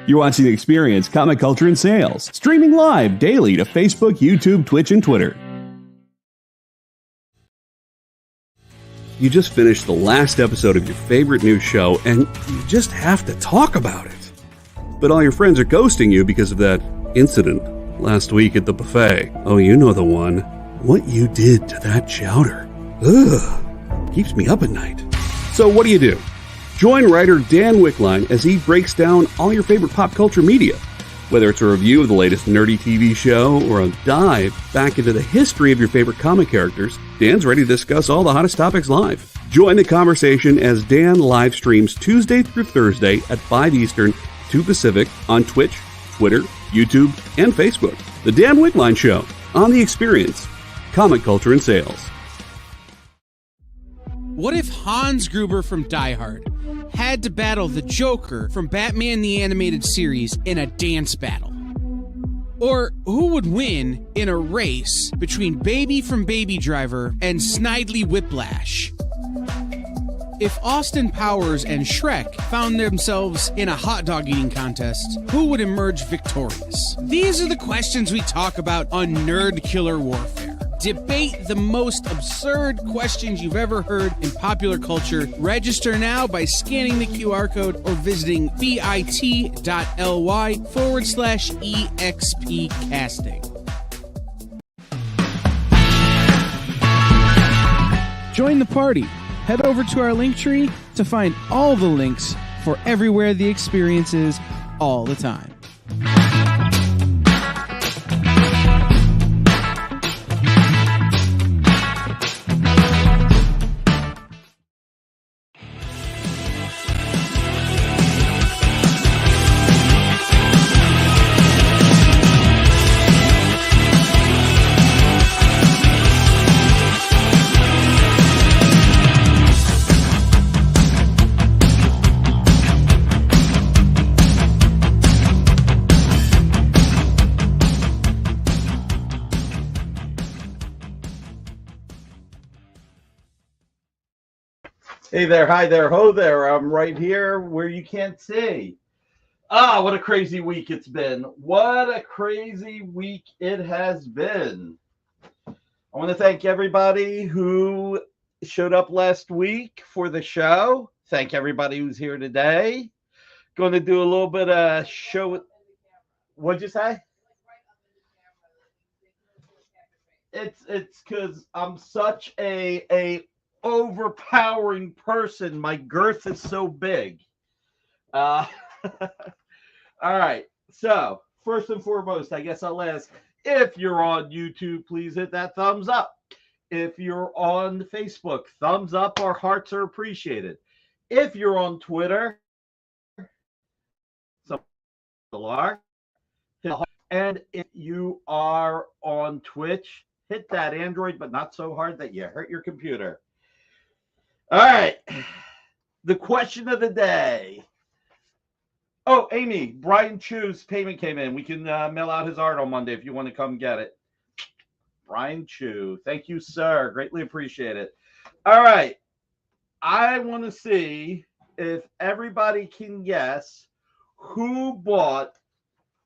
You're watching The Experience, Comic Culture and Sales, streaming live daily to Facebook, YouTube, Twitch, and Twitter. You just finished the last episode of your favorite new show, and you just have to talk about it. But all your friends are ghosting you because of that incident last week at the buffet. Oh, you know the one. What you did to that chowder. Ugh. Keeps me up at night. So what do? Join writer Dan Wickline as he breaks down all your favorite pop culture media. Whether it's a review of the latest nerdy TV show or a dive back into the history of your favorite comic characters, Dan's ready to discuss all the hottest topics live. Join the conversation as Dan live streams Tuesday through Thursday at 5 Eastern, 2 Pacific on Twitch, Twitter, YouTube, and Facebook. The Dan Wickline Show on The Experience, Comic Culture and Sales. What if Hans Gruber from Die Hard had to battle the Joker from Batman the Animated Series in a dance battle? Or who would win in a race between Baby from Baby Driver and Snidely Whiplash? If Austin Powers and Shrek found themselves in a hot dog eating contest, who would emerge victorious? These are the questions we talk about on Nerd Killer Warfare. Debate the most absurd questions you've ever heard in popular culture. Register now by scanning the QR code or visiting bit.ly/EXP casting. Join the party. Head over to our link tree to find all the links for everywhere the experience is all the time. Hey there, hi there, ho there. I'm right here where you can't see. What a crazy week it's been. What a crazy week it has been. I want to thank everybody who showed up last week for the show. Thank everybody who's here today. Going to do a little bit of show. What'd you say? It's because I'm such a overpowering person. My girth is so big. All right. So first and foremost, I guess I'll ask, if you're on YouTube, please hit that thumbs up. If you're on Facebook, thumbs up. Our hearts are appreciated. If you're on Twitter, some people are. And if you are on Twitch, hit that Android, but not so hard that you hurt your computer. All right, the question of the day. Oh, Amy, Brian Chu's payment came in. We can mail out his art on Monday if you want to come get it. Brian Chu, thank you, sir. Greatly appreciate it. All right, I want to see if everybody can guess who bought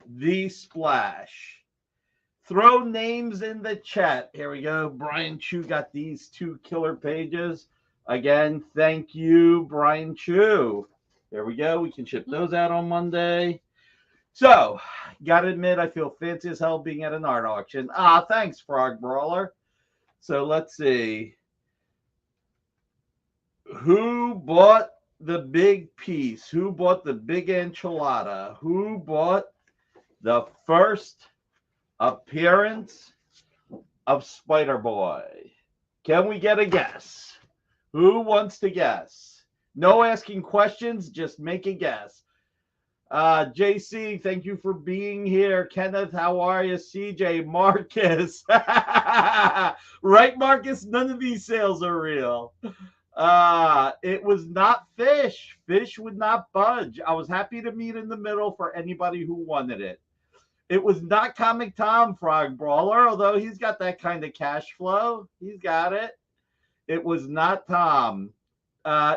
the splash. Throw names in the chat. Here we go. Brian Chu got these 2 killer pages. Again, thank you, Brian Chu. There we go. We can ship those out on Monday. So, gotta admit, I feel fancy as hell being at an art auction. Thanks, Frog Brawler. So, let's see. Who bought the big piece? Who bought the big enchilada? Who bought the first appearance of Spider-Boy? Can we get a guess? Who wants to guess? No asking questions, just make a guess. JC, thank you for being here. Kenneth, how are you? CJ, Marcus. Right, Marcus? None of these sales are real. It was not Fish. Fish would not budge. I was happy to meet in the middle for anybody who wanted it. It was not Comic Tom, Frog Brawler, although he's got that kind of cash flow. He's got it. It was not Tom.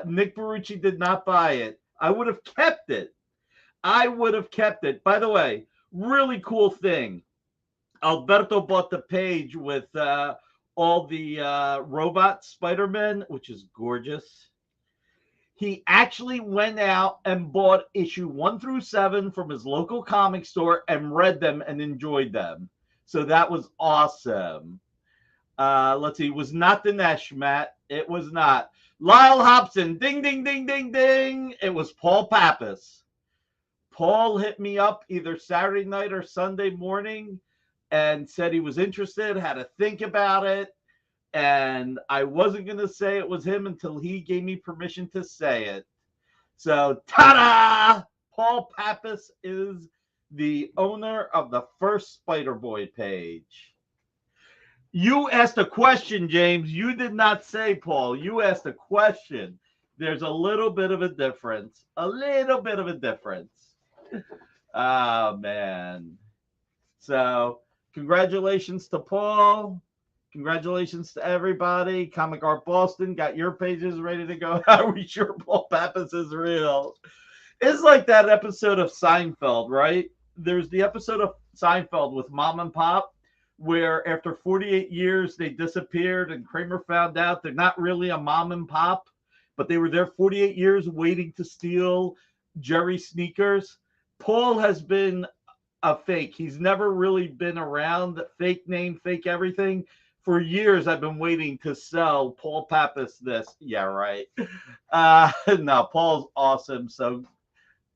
Nick Barrucci did not buy it. I would have kept it. I would have kept it. By the way, really cool thing. Alberto bought the page with all the robot Spider-Man, which is gorgeous. He actually went out and bought issue 1 through 7 from his local comic store and read them and enjoyed them. So that was awesome. Let's see. It was not Dinesh, Matt. It was not. Lyle Hobson. Ding, ding, ding, ding, ding. It was Paul Pappas. Paul hit me up either Saturday night or Sunday morning and said he was interested, had to think about it. And I wasn't going to say it was him until he gave me permission to say it. So, ta-da! Paul Pappas is the owner of the first Spider-Boy page. You asked a question, James. You did not say, Paul. You asked a question. There's a little bit of a difference. A little bit of a difference. Oh, man. So, congratulations to Paul. Congratulations to everybody. Comic Art Boston got your pages ready to go. How are we sure Paul Pappas is real? It's like that episode of Seinfeld, right? There's the episode of Seinfeld with Mom and Pop, where after 48 years they disappeared and Kramer found out they're not really a mom and pop, but they were there 48 years waiting to steal Jerry's sneakers. Paul has been a fake. He's never really been around. Fake name, fake everything. For years, I've been waiting to sell Paul Pappas this. Yeah, right. No, Paul's awesome. So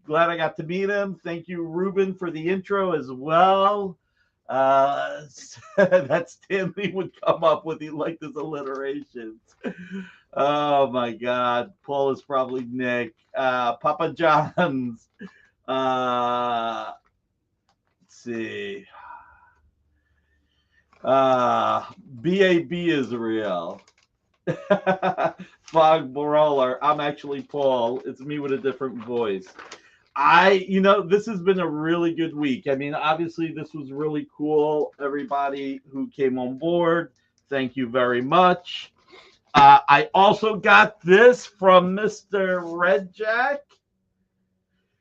glad I got to meet him. Thank you, Ruben, for the intro as well. That Stanley would come up with. He liked his alliterations. Oh, my God. Paul is probably Nick. Papa John's. Let's see. BAB is real. Fog Brawler. I'm actually Paul. It's me with a different voice. This has been a really good week. I mean, obviously, this was really cool. Everybody who came on board, thank you very much. I also got this from Mr. Red Jack.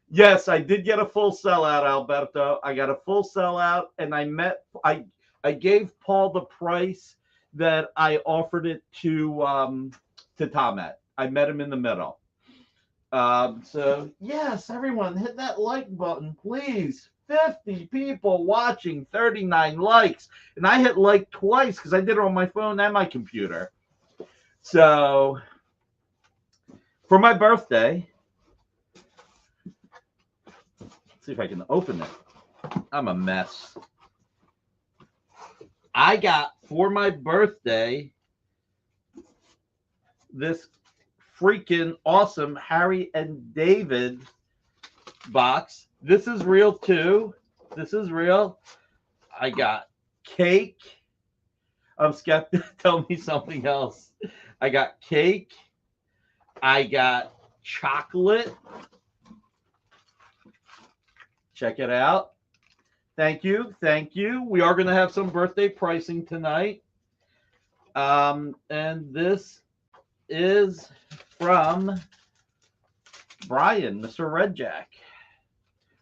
Yes, I did get a full sellout, Alberto. I got a full sellout, and I gave Paul the price that I offered it to Tom at. I met him in the middle. So, yes, everyone, hit that like button, please. 50 people watching, 39 likes. And I hit like twice because I did it on my phone and my computer. So, for my birthday, let's see if I can open it. I'm a mess. I got for my birthday this freaking awesome Harry and David box. This is real too. This is real. I got cake. I'm skeptic. Tell me something else. I got cake. I got chocolate. Check it out. Thank you. Thank you. We are going to have some birthday pricing tonight. And this is from Brian, Mr. Red Jack,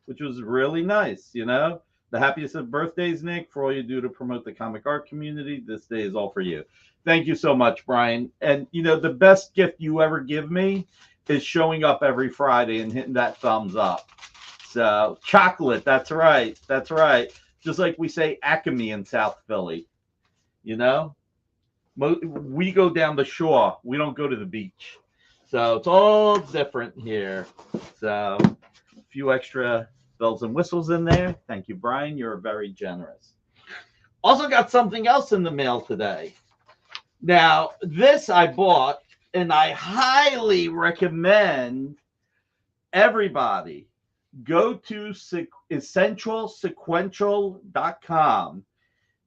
which was really nice. The happiest of birthdays, Nick, for all you do to promote the comic art community. This day is all for you. Thank you so much, Brian. And, the best gift you ever give me is showing up every Friday and hitting that thumbs up. So, chocolate, that's right. That's right. Just like we say Acme in South Philly. We go down the shore. We don't go to the beach. So, it's all different here. So, a few extra bells and whistles in there. Thank you, Brian. You're very generous. Also got something else in the mail today. Now, this I bought, and I highly recommend everybody go to essentialsequential.com.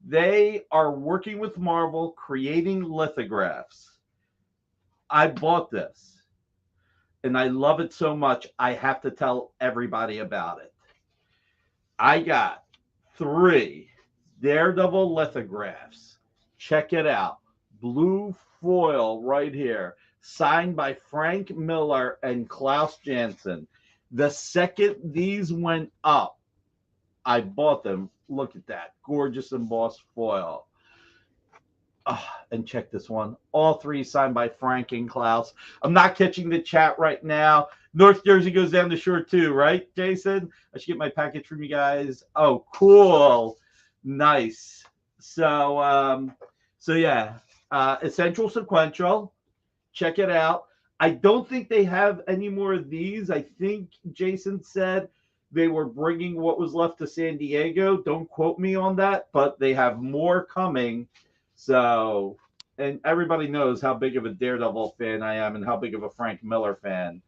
They are working with Marvel, creating lithographs. I bought this, and I love it so much, I have to tell everybody about it. I got 3 Daredevil lithographs. Check it out. Blue foil right here, signed by Frank Miller and Klaus Janson. The second these went up, I bought them. Look at that. Gorgeous embossed foil. And check this one. All three signed by Frank and Klaus. I'm not catching the chat right now. North Jersey goes down the shore too, right, Jason? I should get my package from you guys. Oh, cool. Nice. So yeah. Essential Sequential. Check it out. I don't think they have any more of these. I think Jason said they were bringing what was left to San Diego. Don't quote me on that, but they have more coming. So, and everybody knows how big of a Daredevil fan I am and how big of a Frank Miller fan.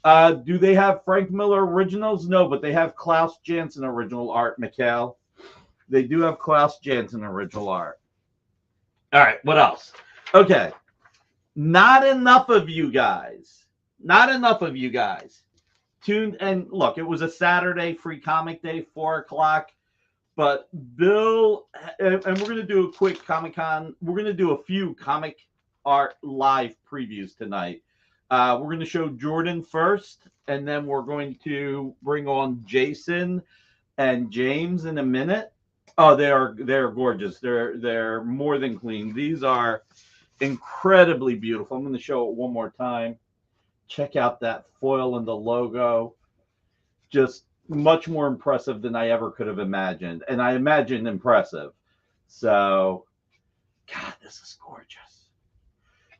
Do they have Frank Miller originals? No, but they have Klaus Janson original art, Mikhail. They do have Klaus Janson original art. All right, what else? Okay. Not enough of you guys tuned. And look, it was a Saturday, free comic day, 4:00. But Bill, and we're going to do a quick Comic-Con. We're going to do a few comic art live previews tonight. We're going to show Jordan first, and then we're going to bring on Jason and James in a minute. Oh, they're gorgeous. They're more than clean. These are incredibly beautiful. I'm going to show it one more time. Check out that foil and the logo. Just much more impressive than I ever could have imagined. And I imagined impressive. So, God, this is gorgeous.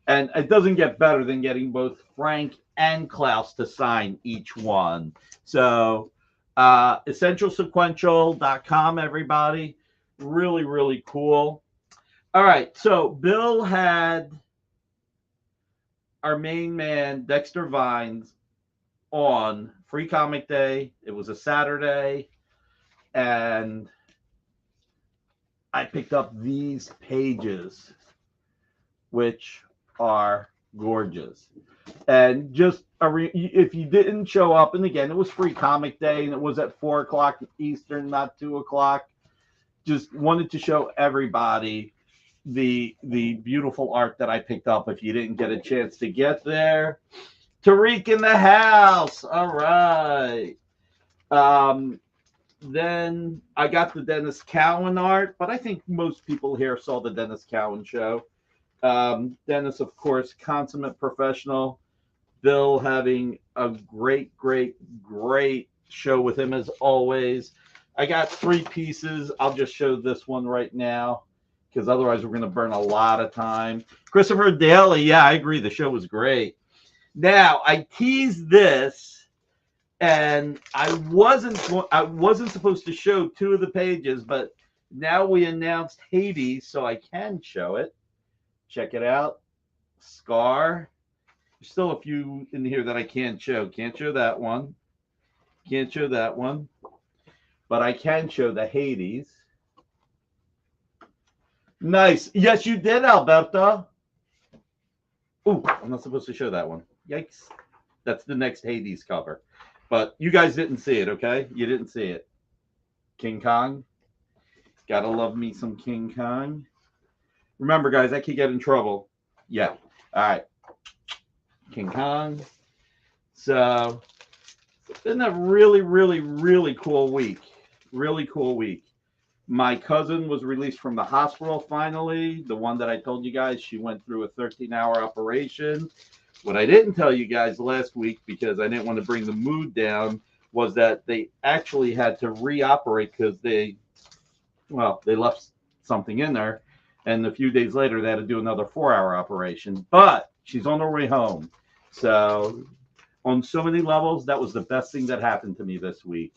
And it doesn't get better than getting both Frank and Klaus to sign each one. So, EssentialSequential.com, everybody. Really, really cool. All right. So, Bill had our main man, Dexter Vines, on Free Comic Day. It was a Saturday, and I picked up these pages, which are gorgeous. And just if you didn't show up, and again, it was Free Comic Day, and it was at 4:00 Eastern, not 2:00. Just wanted to show everybody the beautiful art that I picked up. If you didn't get a chance to get there. Tariq in the house. All right. Then I got the Dennis Cowan art, but I think most people here saw the Dennis Cowan show. Dennis, of course, consummate professional. Bill having a great show with him as always. I got 3 pieces. I'll just show this one right now because otherwise we're going to burn a lot of time. Christopher Daly. Yeah, I agree. The show was great. Now, I teased this, and I wasn't supposed to show 2 of the pages, but now we announced Hades, so I can show it. Check it out. Scar. There's still a few in here that I can't show. Can't show that one. Can't show that one. But I can show the Hades. Nice. Yes, you did, Alberto. Ooh, I'm not supposed to show that one. Yikes. That's the next Hades cover. But you guys didn't see it, okay? You didn't see it. King Kong. Gotta love me some King Kong. Remember, guys, I could get in trouble. Yeah. All right. King Kong. So, it's been a really cool week. Really cool week. My cousin was released from the hospital finally. The one that I told you guys, she went through a 13-hour operation. What I didn't tell you guys last week, because I didn't want to bring the mood down, was that they actually had to reoperate because they left something in there. And a few days later, they had to do another 4-hour operation. But she's on her way home. So on so many levels, that was the best thing that happened to me this week.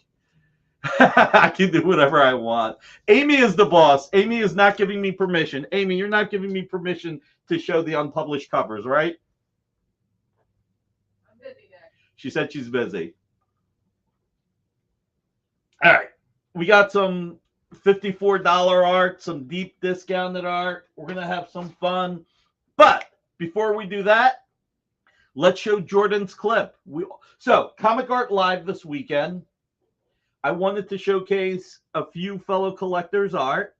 I can do whatever I want. Amy is the boss. Amy is not giving me permission. Amy, you're not giving me permission to show the unpublished covers, right? I'm busy there. She said she's busy. All right. We got some $54 art, some deep discounted art. We're going to have some fun. But before we do that, let's show Jordan's clip. So, Comic Art Live this weekend. I wanted to showcase a few fellow collectors' art.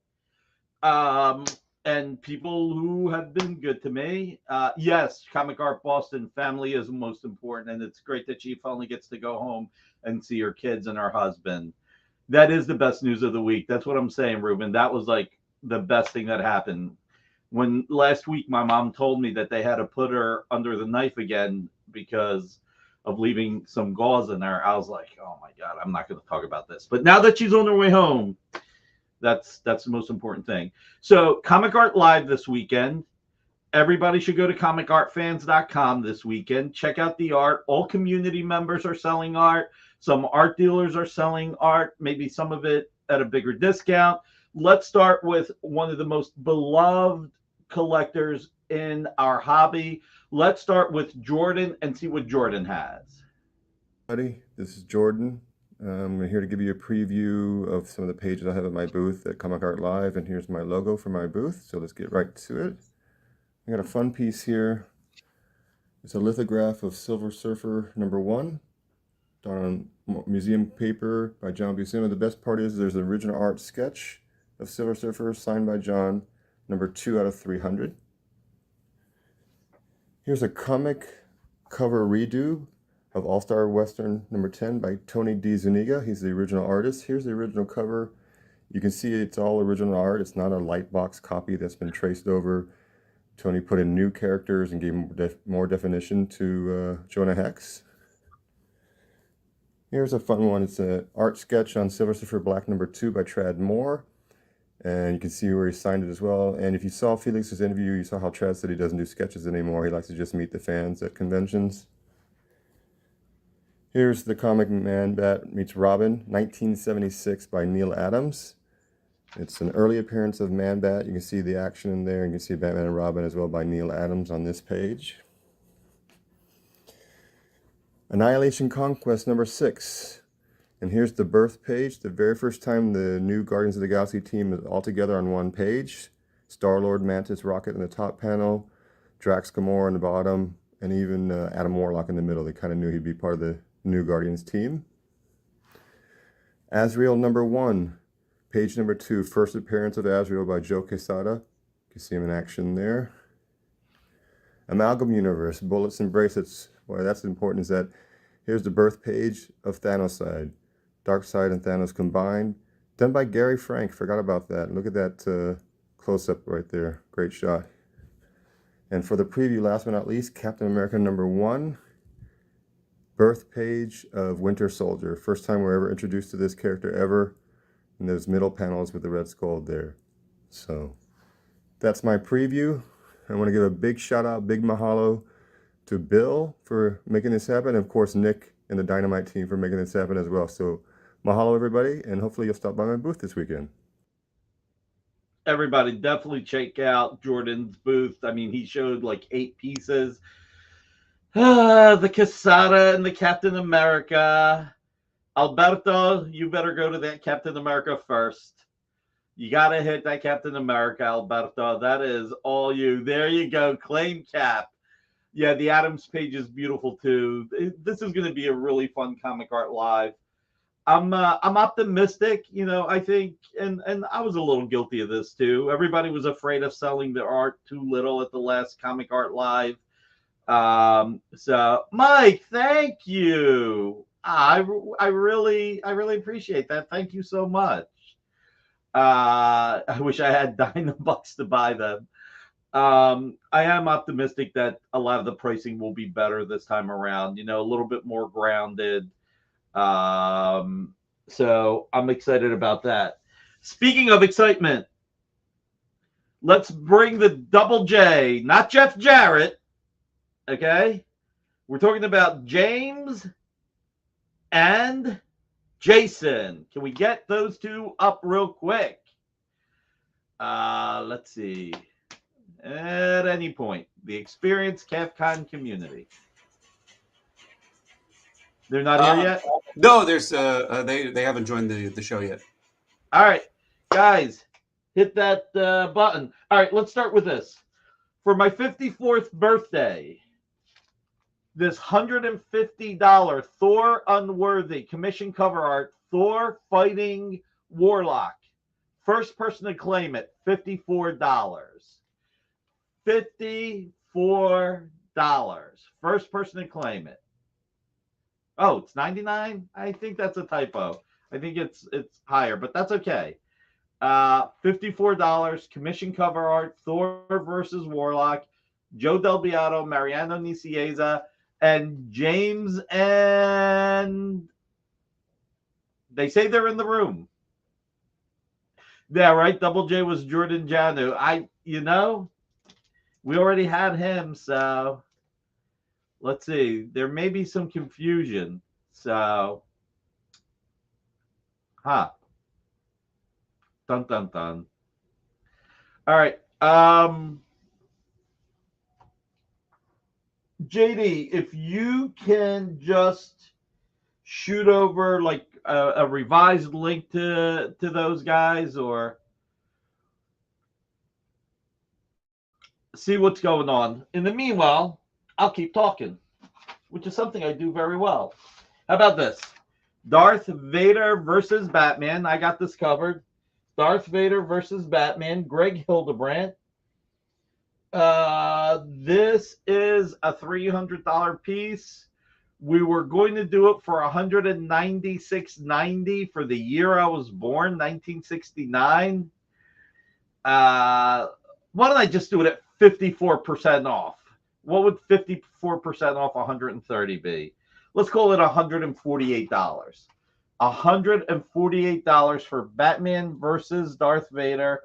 and people who have been good to me. Yes, Comic Art Boston family is most important, and it's great that she finally gets to go home and see her kids and her husband. That is the best news of the week. That's what I'm saying, Ruben. That was like the best thing that happened. When last week my mom told me that they had to put her under the knife again because of leaving some gauze in there, I was like, oh my God, I'm not going to talk about this. But now that she's on her way home, that's the most important thing. So Comic Art Live this weekend. Everybody should go to comicartfans.com this weekend. Check out the art. All community members are selling art. Some art dealers are selling art, maybe some of it at a bigger discount. Let's start with one of the most beloved collectors in our hobby. Let's start with Jordan and see what Jordan has. Buddy, this is Jordan. I'm here to give you a preview of some of the pages I have at my booth at Comic Art Live, and here's my logo for my booth, so let's get right to it. I got a fun piece here. It's a lithograph of Silver Surfer #1, done on museum paper by John Buscema. The best part is there's an original art sketch of Silver Surfer signed by John, number 2 out of 300. Here's a comic cover redo of All-Star Western #10 by Tony D. Zuniga. He's the original artist. Here's the original cover. You can see it's all original art. It's not a lightbox copy that's been traced over. Tony put in new characters and gave more definition to Jonah Hex. Here's a fun one. It's an art sketch on Silver Surfer Black #2 by Trad Moore. And you can see where he signed it as well. And if you saw Felix's interview, you saw how Trad said he doesn't do sketches anymore. He likes to just meet the fans at conventions. Here's the comic Man-Bat meets Robin, 1976 by Neil Adams. It's an early appearance of Man-Bat. You can see the action in there. You can see Batman and Robin as well by Neil Adams on this page. Annihilation Conquest #6. And here's the birth page. The very first time the new Guardians of the Galaxy team is all together on one page. Star-Lord, Mantis, Rocket in the top panel, Drax Gamora in the bottom, and even Adam Warlock in the middle. They kind of knew he'd be part of the new Guardians team. Azrael #1, page #2, first appearance of Azrael by Joe Quesada. You can see him in action there. Amalgam Universe, Bullets and Bracelets. Boy, that's important, is that here's the birth page of Thanoside. Darkseid and Thanos combined. Done by Gary Frank, forgot about that. Look at that close-up right there, great shot. And for the preview, last but not least, Captain America #1. Birth page of Winter Soldier. First time we're ever introduced to this character ever. And those middle panels with the Red Skull there. So that's my preview. I want to give a big shout out, big mahalo to Bill for making this happen. And of course, Nick and the Dynamite team for making this happen as well. So mahalo everybody, and hopefully you'll stop by my booth this weekend. Everybody definitely check out Jordan's booth. I mean, he showed like 8 pieces. The Quesada and the Captain America. Alberto, you better go to that Captain America first. You got to hit that Captain America, Alberto. That is all you. There you go. Claim Cap. Yeah, the Adams page is beautiful too. This is going to be a really fun Comic Art Live. I'm optimistic, you know. I think, and I was a little guilty of this too. Everybody was afraid of selling their art too little at the last Comic Art Live. So Mike, thank you. I really appreciate that. Thank you so much. I wish I had Dynabucks to buy them. I am optimistic that a lot of the pricing will be better this time around, you know, a little bit more grounded. So I'm excited about that. Speaking of excitement, let's bring the Double J, not Jeff Jarrett. Okay, we're talking about James and Jason. Can we get those two up real quick? Let's see. At any point, the experienced CavCon community. They're not here yet? No, there's they haven't joined the show yet. All right, guys, hit that button. All right, let's start with this. For my 54th birthday, this $150 Thor Unworthy commission cover art, Thor fighting Warlock First person to claim it, $54. $54. First person to claim it. Oh, it's 99? I think that's a typo. I think it's higher, but that's okay. $54. Commission cover art, Thor versus Warlock, Joe Del Beato, Mariano Nicieza, and James, and they say they're in the room. Yeah, right. Double J was Jordan Janu. We already had him, so let's see. There may be some confusion. So, dun dun dun. All right. JD, if you can just shoot over like a revised link to those guys, or see what's going on. In the meanwhile, I'll keep talking, which is something I do very well. How about this? Darth Vader versus Batman. I got this covered. Darth Vader versus Batman. Greg Hildebrandt. This is a $300 piece. We were going to do it for $196.90 for the year I was born, 1969. Why don't I just do it at 54% off? What would 54% off 130 be? Let's call it $148. $148 for Batman versus Darth Vader.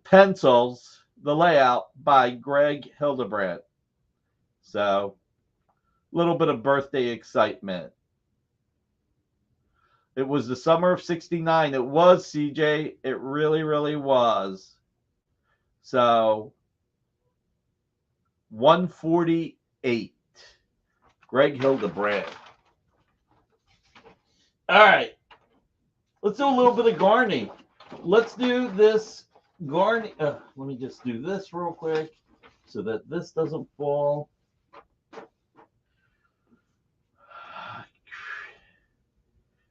Pencils, the layout by Greg Hildebrandt. So, a little bit of birthday excitement. It was the summer of 69. It was, CJ. It really, really was. So, 148. Greg Hildebrandt. All right. Let's do a little bit of Garney. Let's do this Garney. Let me just do this real quick so that this doesn't fall.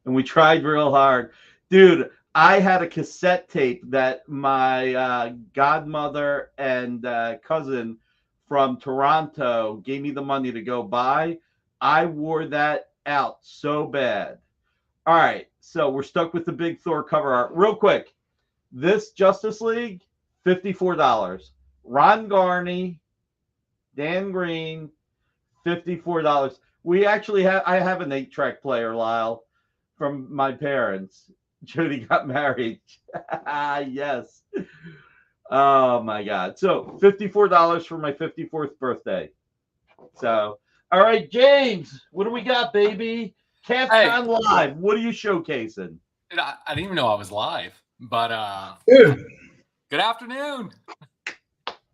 And we tried real hard. Dude, I had a cassette tape that my godmother and cousin from Toronto gave me the money to go buy. I wore that out so bad. All right, so we're stuck with the big Thor cover art. Real quick, this Justice League, $54. Ron Garney, Dan Green, $54. We actually I have an 8-track player, Lyle, from my parents. Jody got married. Yes. Oh my God. So $54 for my 54th birthday. So, all right, James, what do we got, baby? CatCon Live. What are you showcasing? I didn't even know I was live, but Dude. Good afternoon.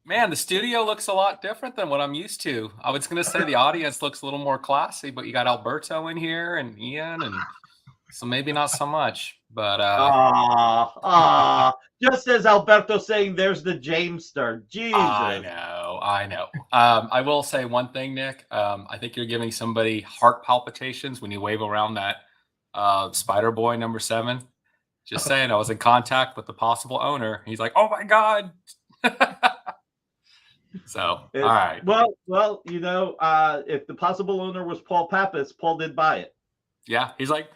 Man, the studio looks a lot different than what I'm used to. I was going to say the audience looks a little more classy, but you got Alberto in here and Ian, and so maybe not so much. But just as Alberto saying, "There's the Jamester." Jesus, I know. I will say one thing, Nick. I think you're giving somebody heart palpitations when you wave around that Spider Boy number 7. Just saying, I was in contact with the possible owner. He's like, "Oh my God." So, all right. Well, if the possible owner was Paul Pappas, Paul did buy it. Yeah, he's like,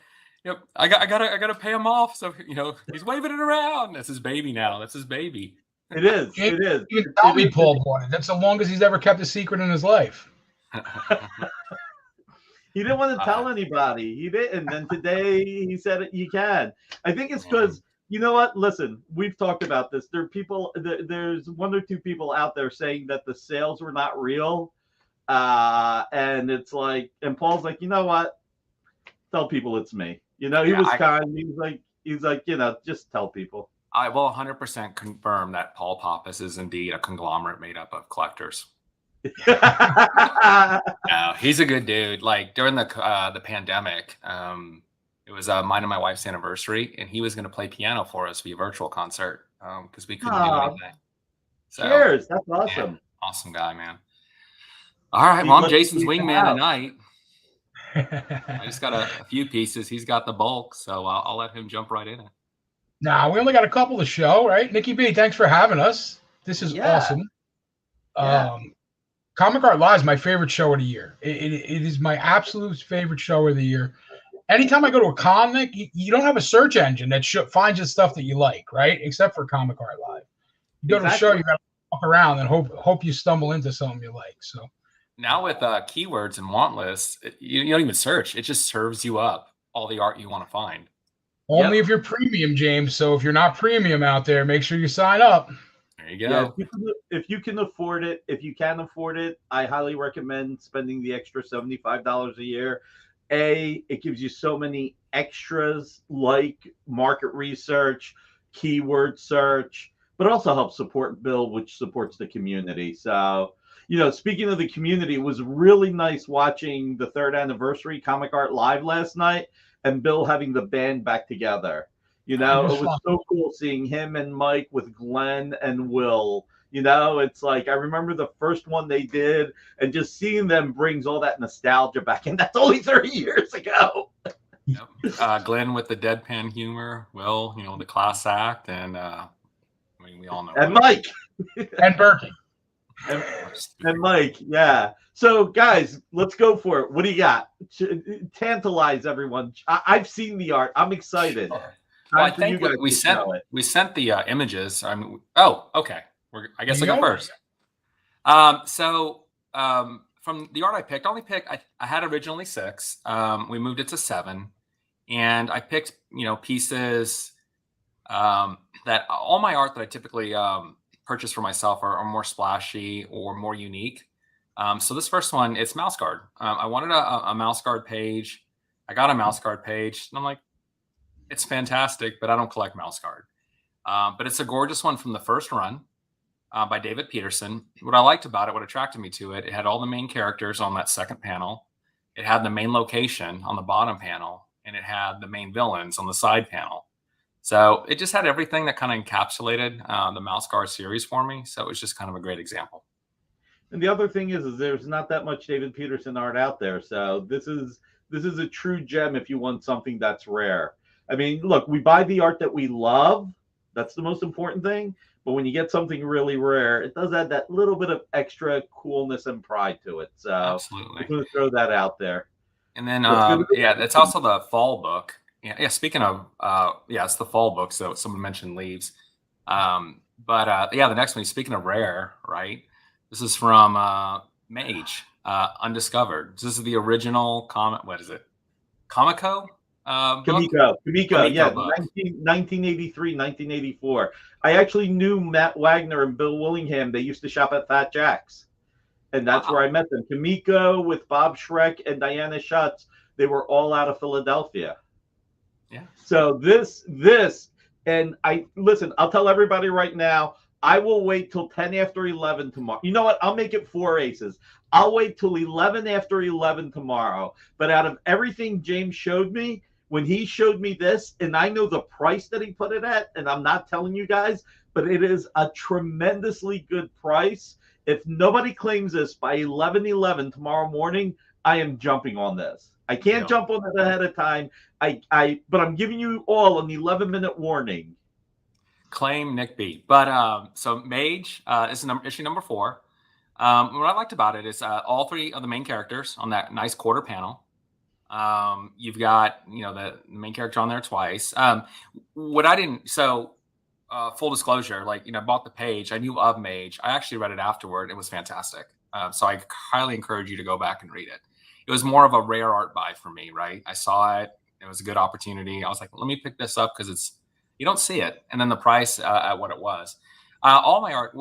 "Yep, I gotta pay him off." So he's waving it around. That's his baby now. That's his baby. It is. It is. You can tell me Paul bought it. That's the longest he's ever kept a secret in his life. He didn't want to tell anybody. He didn't. And today he said you can. I think it's because, you know what? Listen, we've talked about this. There are people, there's 1 or 2 people out there saying that the sales were not real. And it's like, and Paul's like, you know what? Tell people it's me. He was kind. He's like, just tell people. I will 100% confirm that Paul Pappas is indeed a conglomerate made up of collectors. No, he's a good dude. Like during the pandemic, it was mine and my wife's anniversary, and he was going to play piano for us via virtual concert because we couldn't do anything. So, cheers! That's awesome. Man, awesome guy, man. All right, well, I'm Jason's wingman tonight. I just got a few pieces. He's got the bulk, so I'll let him jump right in it. Nah, we only got a couple to show, right? Nikki B, thanks for having us. This is Yeah. awesome. Yeah. Comic Art Live is my favorite show of the year. It is my absolute favorite show of the year. Anytime I go to a con, Nick, you don't have a search engine that finds the stuff that you like, right? Except for Comic Art Live. You go to a show, you got to walk around and hope you stumble into something you like. So now with keywords and want lists, you don't even search. It just serves you up all the art you want to find. Only if you're premium, James. So if you're not premium out there, make sure you sign up. There you go. Yeah, if you can afford it, I highly recommend spending the extra $75 a year. It gives you so many extras like market research, keyword search, but it also helps support Bill, which supports the community. So, speaking of the community, it was really nice watching the 3rd anniversary Comic Art Live last night and Bill having the band back together. It was so cool seeing him and Mike with Glenn and Will. It's like I remember the first one they did, and just seeing them brings all that nostalgia back. And that's only 30 years ago. Yep. Glenn with the deadpan humor, Will, the class act, and we all know. And Mike. And Berkey. And Mike, yeah. So, guys, let's go for it. What do you got? Tantalize everyone. I've seen the art. I'm excited. Well, I think we sent the images. Okay. I guess I go first. From the art I picked, I had originally 6. We moved it to 7, and I picked pieces that all my art that I typically purchase for myself are more splashy or more unique. So this first one, it's mouse guard. I wanted a mouse guard page. I got a mouse guard page, and I'm like, it's fantastic, but I don't collect mouse guard. But it's a gorgeous one from the first run by David Peterson. What I liked about it, what attracted me to it, it had all the main characters on that second panel. It had the main location on the bottom panel, and it had the main villains on the side panel. So it just had everything that kind of encapsulated the mouse guard series for me. So it was just kind of a great example. And the other thing is there's not that much David Peterson art out there. So this is a true gem if you want something that's rare. I mean, look, we buy the art that we love. That's the most important thing. But when you get something really rare, it does add that little bit of extra coolness and pride to it. So absolutely, I'm going to throw that out there. And then, that's also the fall book. Yeah. Speaking of, it's the fall book. So someone mentioned leaves. The next one. Speaking of rare, right? This is from Mage, Undiscovered. This is the original comic. What is it? Comico. Kamiko, yeah, 1983, 1984. I actually knew Matt Wagner and Bill Willingham. They used to shop at Fat Jack's, and that's where I met them. Kamiko with Bob Schreck and Diana Schutz, they were all out of Philadelphia. Yeah. So this, and I'll tell everybody right now, I will wait till 10 after 11 tomorrow. You know what? I'll make it 4 aces. I'll wait till 11 after 11 tomorrow. But out of everything James showed me, when he showed me this, and I know the price that he put it at, and I'm not telling you guys, but it is a tremendously good price. If nobody claims this by 11:11 tomorrow morning, I am jumping on this. I can't jump on it ahead of time. But I'm giving you all an 11-minute warning. Claim Nick B. But so Mage is issue number 4. What I liked about it is all 3 of the main characters on that nice quarter panel. You've got the main character on there twice. Full disclosure, I bought the page. I knew of Mage. I actually read it afterward. It was fantastic. So I highly encourage you to go back and read it. It was more of a rare art buy for me, right? I saw it. It was a good opportunity. I was like, let me pick this up because you don't see it. And then the price at what it was. All my art,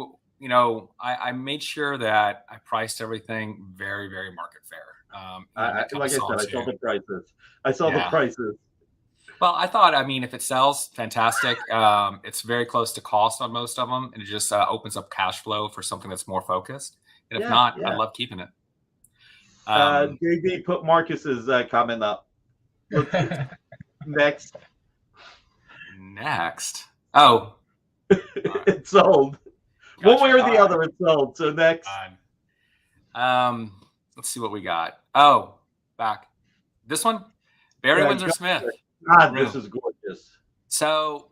I made sure that I priced everything very, very market fair. I saw the prices. The prices. Well, I thought, if it sells, fantastic. It's very close to cost on most of them, and it just opens up cash flow for something that's more focused. And if not, I love keeping it. JB put Marcus's comment up. Next. Oh. It's sold. Gotcha. One way or the other, it's sold. So next. Let's see what we got. Oh, back. This one? Barry Windsor Smith. God, this is gorgeous. So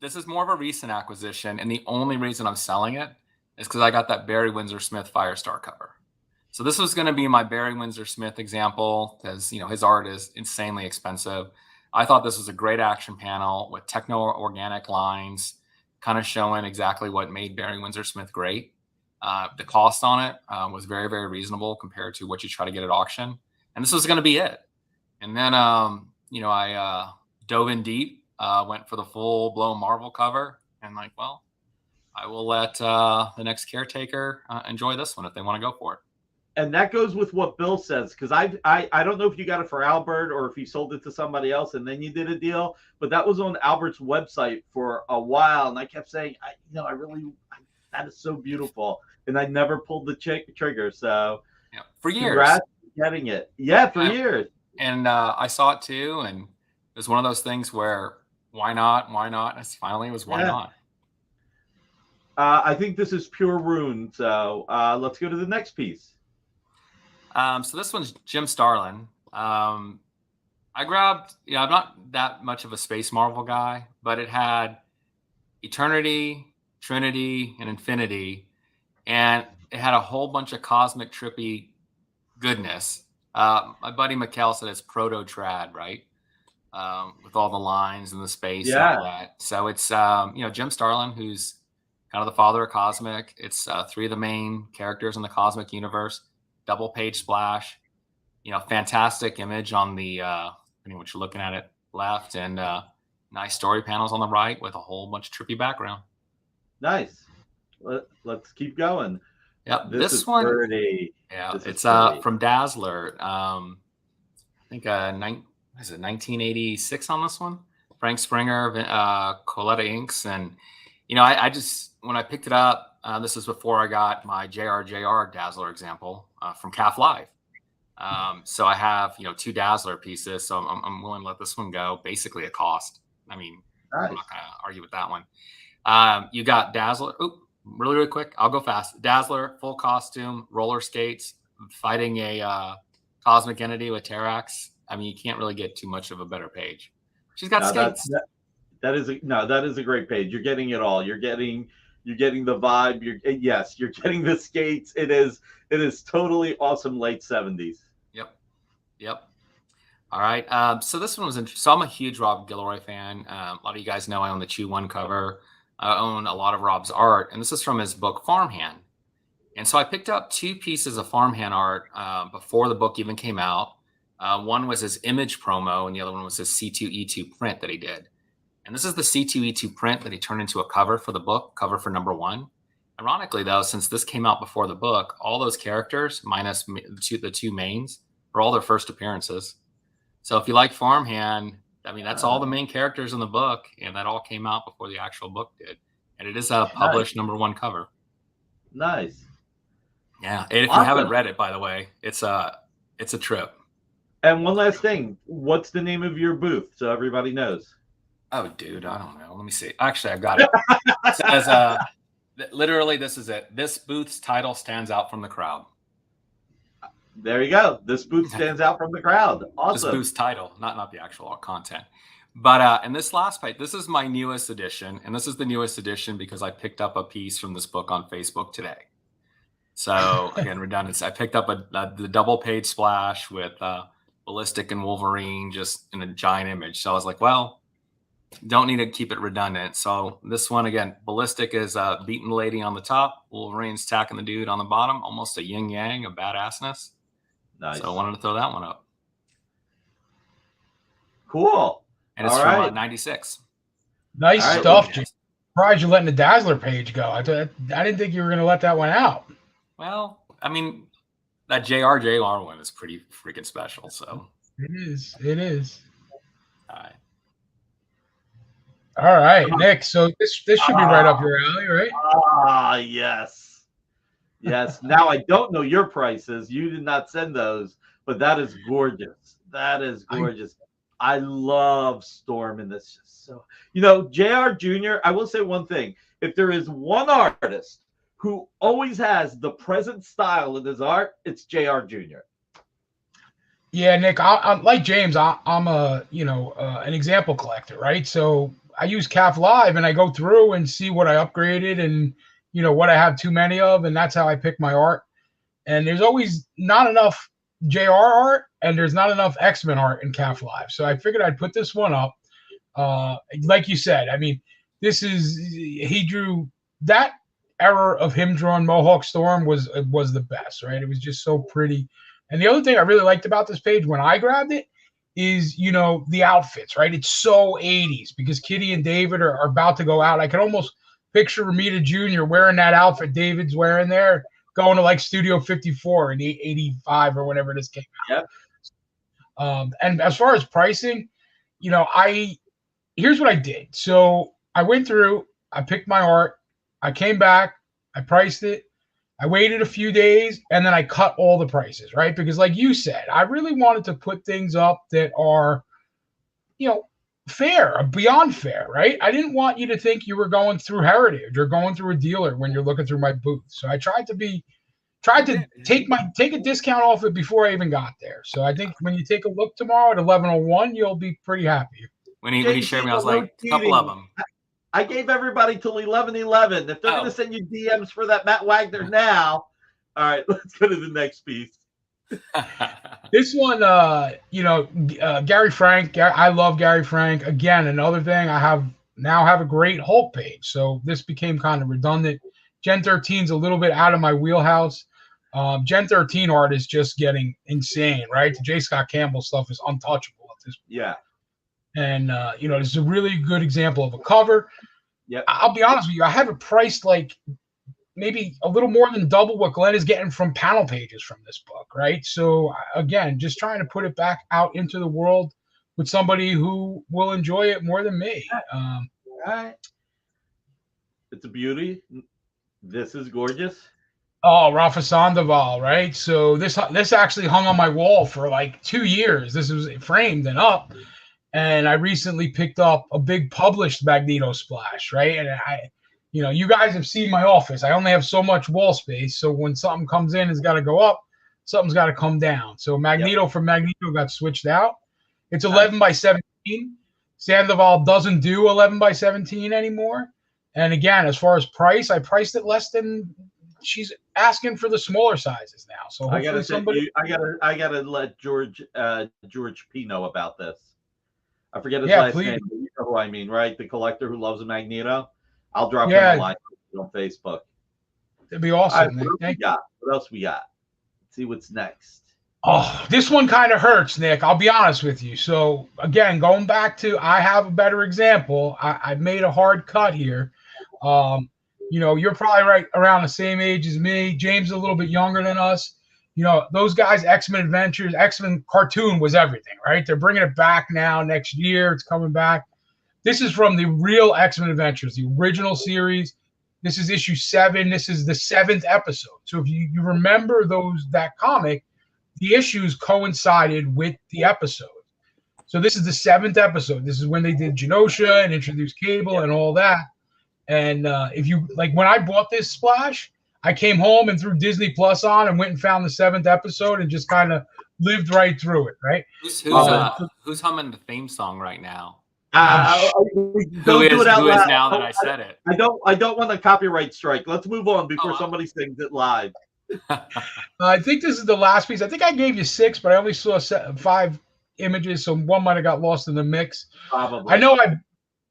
This is more of a recent acquisition, and the only reason I'm selling it is because I got that Barry Windsor Smith Firestar cover. So this was going to be my Barry Windsor Smith example because his art is insanely expensive. I thought this was a great action panel with techno-organic lines, kind of showing exactly what made Barry Windsor Smith great. The cost on it was very, very reasonable compared to what you try to get at auction, and this was going to be it. And then I dove in deep. Went for the full-blown Marvel cover, and I will let the next caretaker enjoy this one if they want to go for it. And that goes with what Bill says, because I don't know if you got it for Albert or if you sold it to somebody else and then you did a deal, but that was on Albert's website for a while, and I kept saying, that is so beautiful, and I never pulled the trigger. So for years, congrats for getting it. Yeah, for years. And I saw it too, and it was one of those things where why not? And finally, it was why not. I think this is pure Rune. So let's go to the next piece. So this one's Jim Starlin. I grabbed, I'm not that much of a Space Marvel guy, but it had Eternity, Trinity, and Infinity, and it had a whole bunch of cosmic trippy goodness. My buddy Mikkel said it's proto-trad, right? With all the lines and the space and all that. So it's, Jim Starlin, who's kind of the father of Cosmic. It's 3 of the main characters in the Cosmic universe. Double page splash, fantastic image on the, depending on what you're looking at it, left, and nice story panels on the right with a whole bunch of trippy background. Nice. Let's keep going. Yeah, this one. Pretty. Yeah, it's from Dazzler. I think 1986 on this one. Frank Springer, Coletta Inks, and I just when I picked it up, this is before I got my JR Dazzler example from Calf Live. So I have 2 Dazzler pieces, so I'm willing to let this one go. Basically a cost. I mean, nice. I'm not gonna argue with that one. You got Dazzler. Really quick. I'll go fast. Dazzler, full costume, roller skates, fighting a cosmic entity with Terrax. I mean, you can't really get too much of a better page. She's got skates. That is a great page. You're getting it all. You're getting the vibe. You're getting the skates. It is totally awesome late 70s. Yep. All right. So this one was interesting. So I'm a huge Rob Gilroy fan. A lot of you guys know I own the Chew One cover. I own a lot of Rob's art, and this is from his book Farmhand. And so I picked up 2 pieces of Farmhand art before the book even came out. One was his image promo, and the other one was his C2E2 print that he did. And this is the C2E2 print that he turned into a cover for the book, cover for #1. Ironically, though, since this came out before the book, all those characters, minus the 2 mains, are all their first appearances. So if you like Farmhand, I mean, that's all the main characters in the book, and that all came out before the actual book did. And it is a published #1 cover. Nice. Yeah, and if you haven't read it, by the way, it's a trip. And one last thing, what's the name of your booth so everybody knows? Oh, dude, I don't know. Let me see. Actually, I've got it. It says, literally, this is it. This booth's title stands out from the crowd. There you go. This booth stands out from the crowd. Awesome. This booth's title, not the actual content. But and this last page, this is my newest edition, and this is the newest edition because I picked up a piece from this book on Facebook today. So again, redundancy. I picked up the double page splash with Ballistic and Wolverine just in a giant image. So I was like, well, don't need to keep it redundant. So this one, again, Ballistic is beating the lady on the top. Wolverine's attacking the dude on the bottom. Almost a yin-yang of badassness. Nice. So I wanted to throw that one up. Cool. And it's from 96. Nice stuff, Jim. Surprised you're letting the Dazzler page go. I didn't think you were going to let that one out. Well, I mean, that JR one is pretty freaking special. So it is. All right, Nick. So this should be right up your alley, right? Yes. Now I don't know your prices. You did not send those, but that is gorgeous. I love Storm in this. So JR Jr. I will say one thing: if there is one artist who always has the present style in his art, it's JR Jr. Yeah, Nick. I'm like James. I'm a an example collector, right? So I use CAF Live and I go through and see what I upgraded and, what I have too many of. And that's how I pick my art. And there's always not enough JR art and there's not enough X-Men art in CAF Live. So I figured I'd put this one up. Like you said, I mean, he drew that era of him drawing Mohawk Storm was the best, right? It was just so pretty. And the other thing I really liked about this page when I grabbed it is, the outfits, right? It's so 80s because Kitty and David are about to go out. I can almost picture Ramita Jr. wearing that outfit David's wearing there, going to like Studio 54 in 85 or whenever this came out. Yep. And as far as pricing, here's what I did. So I went through, I picked my art, I came back, I priced it, I waited a few days, and then I cut all the prices, right? Because like you said, I really wanted to put things up that are, fair, beyond fair, right? I didn't want you to think you were going through Heritage or going through a dealer when you're looking through my booth. So I tried to take a discount off it before I even got there. So I think when you take a look tomorrow at 11:01, you'll be pretty happy. When he showed me, I was like, a couple of them. I gave everybody till 11:11. If they're going to send you DMs for that Matt Wagner now, all right, let's go to the next piece. This one, Gary Frank. I love Gary Frank. Again, another thing, I now have a great Hulk page. So this became kind of redundant. Gen 13's a little bit out of my wheelhouse. Gen 13 art is just getting insane, right? The J. Scott Campbell stuff is untouchable at this point. Yeah. And, this is a really good example of a cover. Yeah. I'll be honest with you. I have it priced like maybe a little more than double what Glenn is getting from panel pages from this book, right? So, again, just trying to put it back out into the world with somebody who will enjoy it more than me. All right. It's a beauty. This is gorgeous. Oh, Rafa Sandoval, right? So this actually hung on my wall for like 2 years. This was framed and up. And I recently picked up a big published Magneto splash, right? And you guys have seen my office. I only have so much wall space. So when something comes in, it's got to go up. Something's got to come down. So Magneto from Magneto got switched out. It's 11 by 17. Sandoval doesn't do 11 by 17 anymore. And again, as far as price, I priced it less than she's asking for the smaller sizes now. So I gotta let George P know about this. I forget his last name. But you know who I mean, right? The collector who loves a Magneto. I'll drop him a line on Facebook. That'd be awesome. Right, what else we got? Let's see what's next. Oh, this one kind of hurts, Nick. I'll be honest with you. So again, going back to, I have a better example. I've made a hard cut here. You're probably right around the same age as me. James is a little bit younger than us. Those guys, X-Men Adventures, X-Men cartoon was everything, right? They're bringing it back now next year. It's coming back. This is from the real X-Men Adventures, the original series. This is issue 7. This is the 7th episode. So if you remember that comic, the issues coincided with the episode. So this is the 7th episode. This is when they did Genosha and introduced Cable and all that. And if you like, when I bought this splash, I came home and threw Disney Plus on and went and found the 7th episode and just kind of lived right through it, right? Who's humming the theme song right now? Who is now that I said it? I don't want a copyright strike. Let's move on before somebody sings it live. I think this is the last piece. I think I gave you 6, but I only saw 5 images, so one might have got lost in the mix. Probably. I know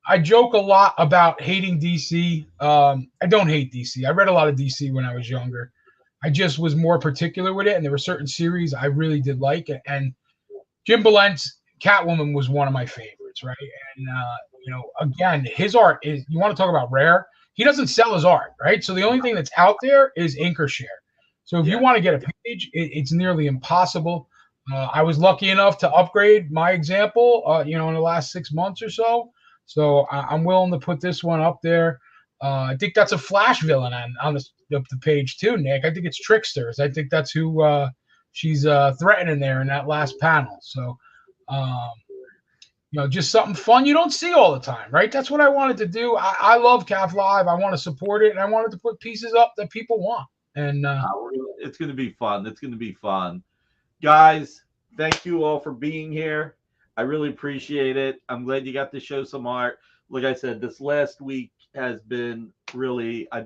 I joke a lot about hating DC. I don't hate DC. I read a lot of DC when I was younger. I just was more particular with it, and there were certain series I really did like. And Jim Balent's Catwoman was one of my favorites, right? And, again, his art is, you want to talk about rare? He doesn't sell his art, right? So the only thing that's out there is ink or share. So if you want to get a page, it's nearly impossible. I was lucky enough to upgrade my example, in the last 6 months or so. So I'm willing to put this one up there. I think that's a Flash villain on the page too, Nick. I think it's Tricksters. I think that's who she's threatening there in that last panel. So, just something fun you don't see all the time, right? That's what I wanted to do. I love CAF Live. I want to support it, and I wanted to put pieces up that people want. And it's going to be fun. It's going to be fun. Guys, thank you all for being here. I really appreciate it. I'm glad you got to show some art. like I said, this last week has been really a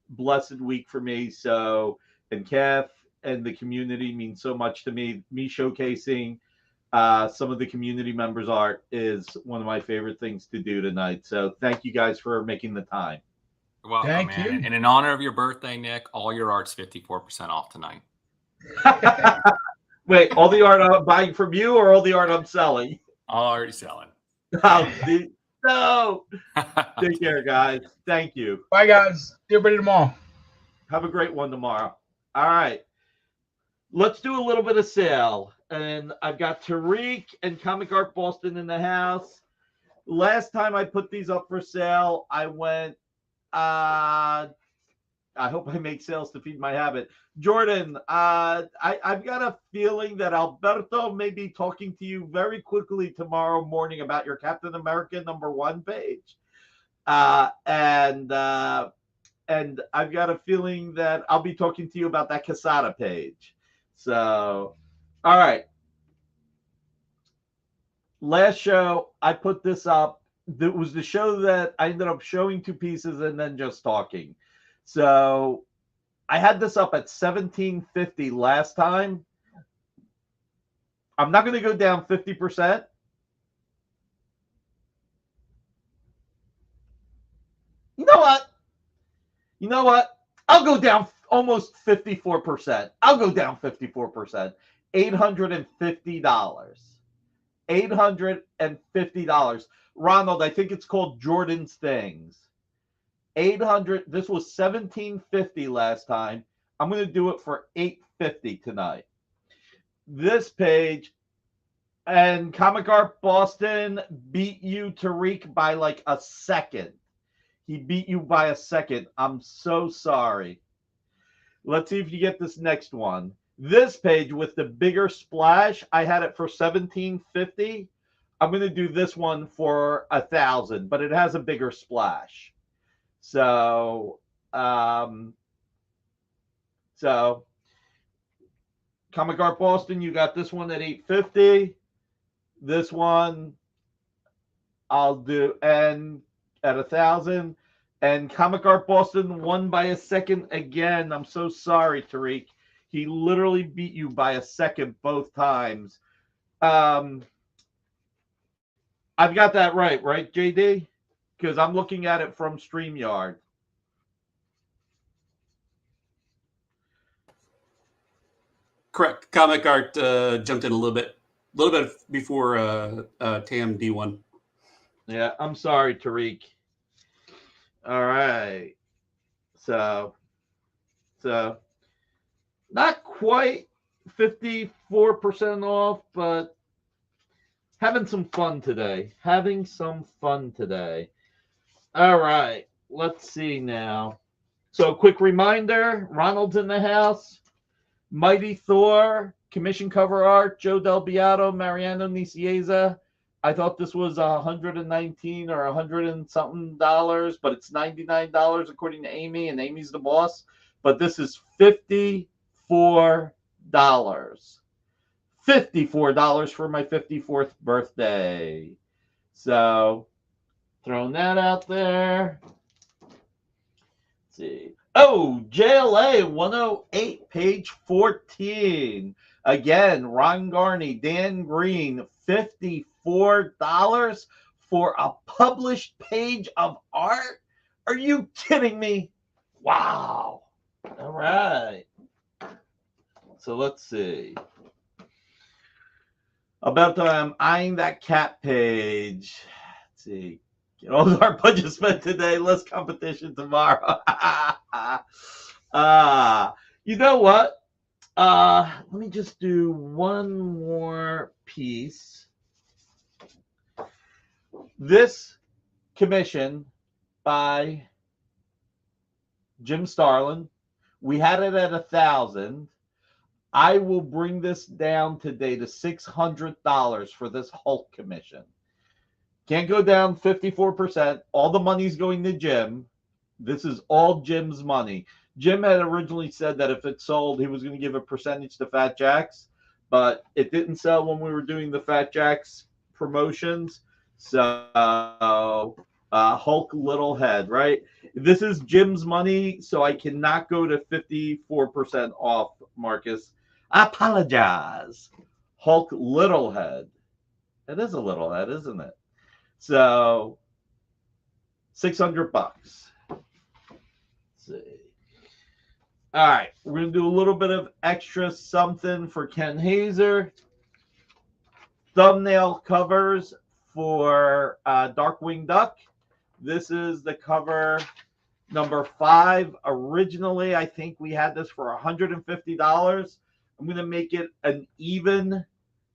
blessed week for me. So, and Kath and the community means so much to me. Me showcasing some of the community members' art is one of my favorite things to do tonight. So, thank you guys for making the time. You're welcome, Thank man. you. And in honor of your birthday, Nick, all your art's 54% off tonight. Wait, all the art I'm buying from you or all the art I'm selling? Already selling. Oh, no. Take care, guys. Thank you. Bye, guys. See everybody tomorrow. Have a great one tomorrow. All right. Let's do a little bit of sale. And I've got Tariq and Comic Art Boston in the house. Last time I put these up for sale, I went, I hope I make sales to feed my habit. Jordan, I've got a feeling that Alberto may be talking to you very quickly tomorrow morning about your Captain America #1 page. And I've got a feeling that I'll be talking to you about that Quesada page. So, all right. Last show, I put this up. It was the show that I ended up showing 2 pieces and then just talking. So I had this up at $17.50 last time. I'm not going to go down 50%. You know what? I'll go down almost 54%. I'll go down 54%. $850. $850. Ronald, I think it's called Jordan's Things. 800. This was $17.50 last time. I'm going to do it for $850 tonight. This page, and Comic Art Boston beat you, Tariq, by like a second. He beat you by a second. I'm so sorry. Let's see if you get this next one. This page with the bigger splash, I had it for $17.50. I'm going to do this one for $1,000, but it has a bigger splash. So Comic Art Boston, you got this one at $850. This one I'll do and at $1,000. And Comic Art Boston won by a second again. I'm so sorry, Tariq. He literally beat you by a second both times. I've got that right, JD? Because I'm looking at it from StreamYard. Correct. Comic Art jumped in a little bit before TAM D1. Yeah, I'm sorry, Tariq. All right. So not quite 54% off, but having some fun today. All right. Let's see now. So quick reminder, Ronald's in the house. Mighty Thor, commission cover art, Joe Del Beato, Mariano Nicieza. I thought this was $119 or $100 and something, but it's $99 according to Amy, and Amy's the boss. But this is $54. $54 for my 54th birthday. So, throwing that out there. Let's see. Oh, JLA 108, page 14. Again, Ron Garney, Dan Green, $54 for a published page of art? Are you kidding me? Wow. All right. So let's see. About I'm eyeing that cat page. Let's see. Get all our budget spent today, less competition tomorrow. You know what? Let me just do one more piece. This commission by Jim Starlin. We had it at 1,000. I will bring this down today to $600 for this Hulk commission. Can't go down 54%. All the money's going to Jim. This is all Jim's money. Jim had originally said that if it sold, he was going to give a percentage to Fat Jacks, but it didn't sell when we were doing the Fat Jacks promotions. So Hulk Little Head, right? This is Jim's money, so I cannot go to 54% off, Marcus. I apologize. Hulk Little Head. It is a little head, isn't it? So $600. Let's see. All right, we're gonna do a little bit of extra something for Ken Hazer. Thumbnail covers for Darkwing Duck. This is the cover number 5. Originally, I think we had this for $150. I'm going to make it an even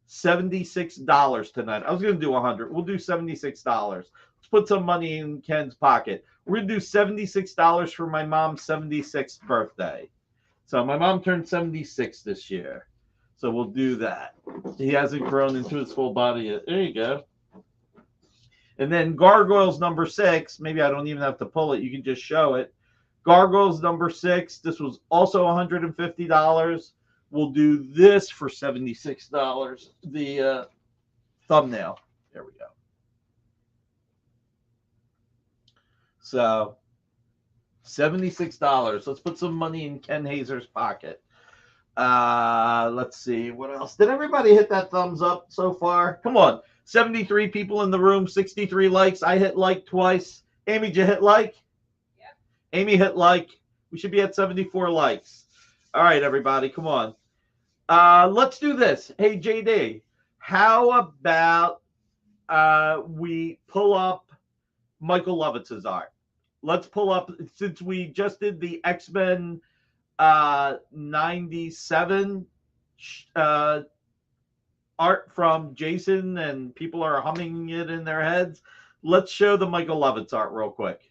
$76 tonight. I was going to do $100. We'll do $76. Let's put some money in Ken's pocket. We're going to do $76 for my mom's 76th birthday. So my mom turned 76 this year. So we'll do that. He hasn't grown into his full body yet. There you go. And then Gargoyles number 6. Maybe I don't even have to pull it. You can just show it. Gargoyles number 6. This was also $150. We'll do this for $76. The thumbnail. There we go. So $76. Let's put some money in Ken Hazer's pocket. Let's see. What else? Did everybody hit that thumbs up so far? Come on. 73 people in the room, 63 likes. I hit like twice. Amy, did you hit like? Yeah. Amy hit like. We should be at 74 likes. All right, everybody, come on. Let's do this. Hey, JD, how about we pull up Michael Lovitz's art? Let's pull up, since we just did the X-Men 97 art from Jason, and people are humming it in their heads. Let's show the Michael Lovitz art real quick.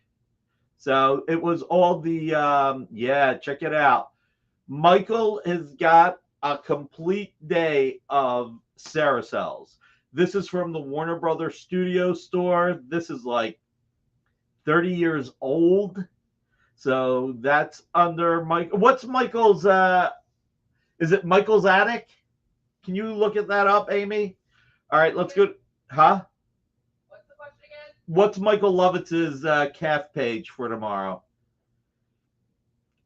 So it was all the, yeah, check it out. Michael has got a complete day of Saracels. This is from the Warner Brothers Studio store. This is like 30 years old. So that's under Mike. What's Michael's, is it Michael's Attic? Can you look at that up, Amy? All right, let's go. Huh? What's the question again? What's Michael Lovitz's calf page for tomorrow?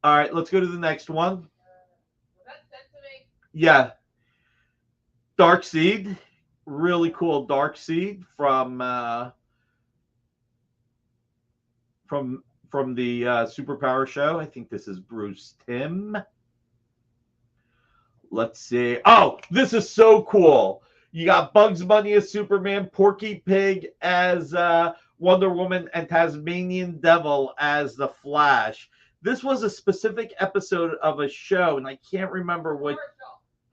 All right, let's go to the next one. Was that sent to me? Yeah. Dark Seed. Really cool Dark Seed from the Superpower show. I think this is Bruce Timm. Let's see. Oh, this is so cool. You got Bugs Bunny as Superman, Porky Pig as Wonder Woman, and Tasmanian Devil as the Flash. This was a specific episode of a show, and I can't remember what.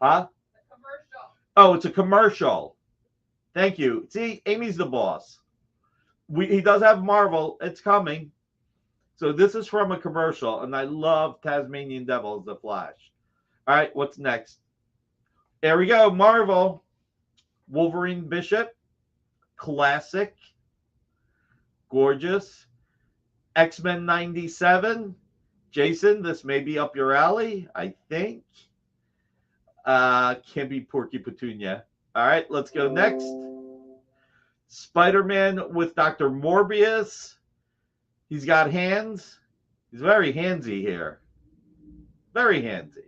Huh? A commercial. Oh, it's a commercial. Thank you. See, Amy's the boss. He does have Marvel. It's coming. So this is from a commercial, and I love Tasmanian Devil as the Flash. All right, what's next? There we go. Marvel. Wolverine Bishop. Classic. Gorgeous. X-Men 97. Jason, this may be up your alley, I think. Can be Porky Petunia. All right, let's go next. Spider-Man with Dr. Morbius. He's got hands. He's very handsy here. Very handsy.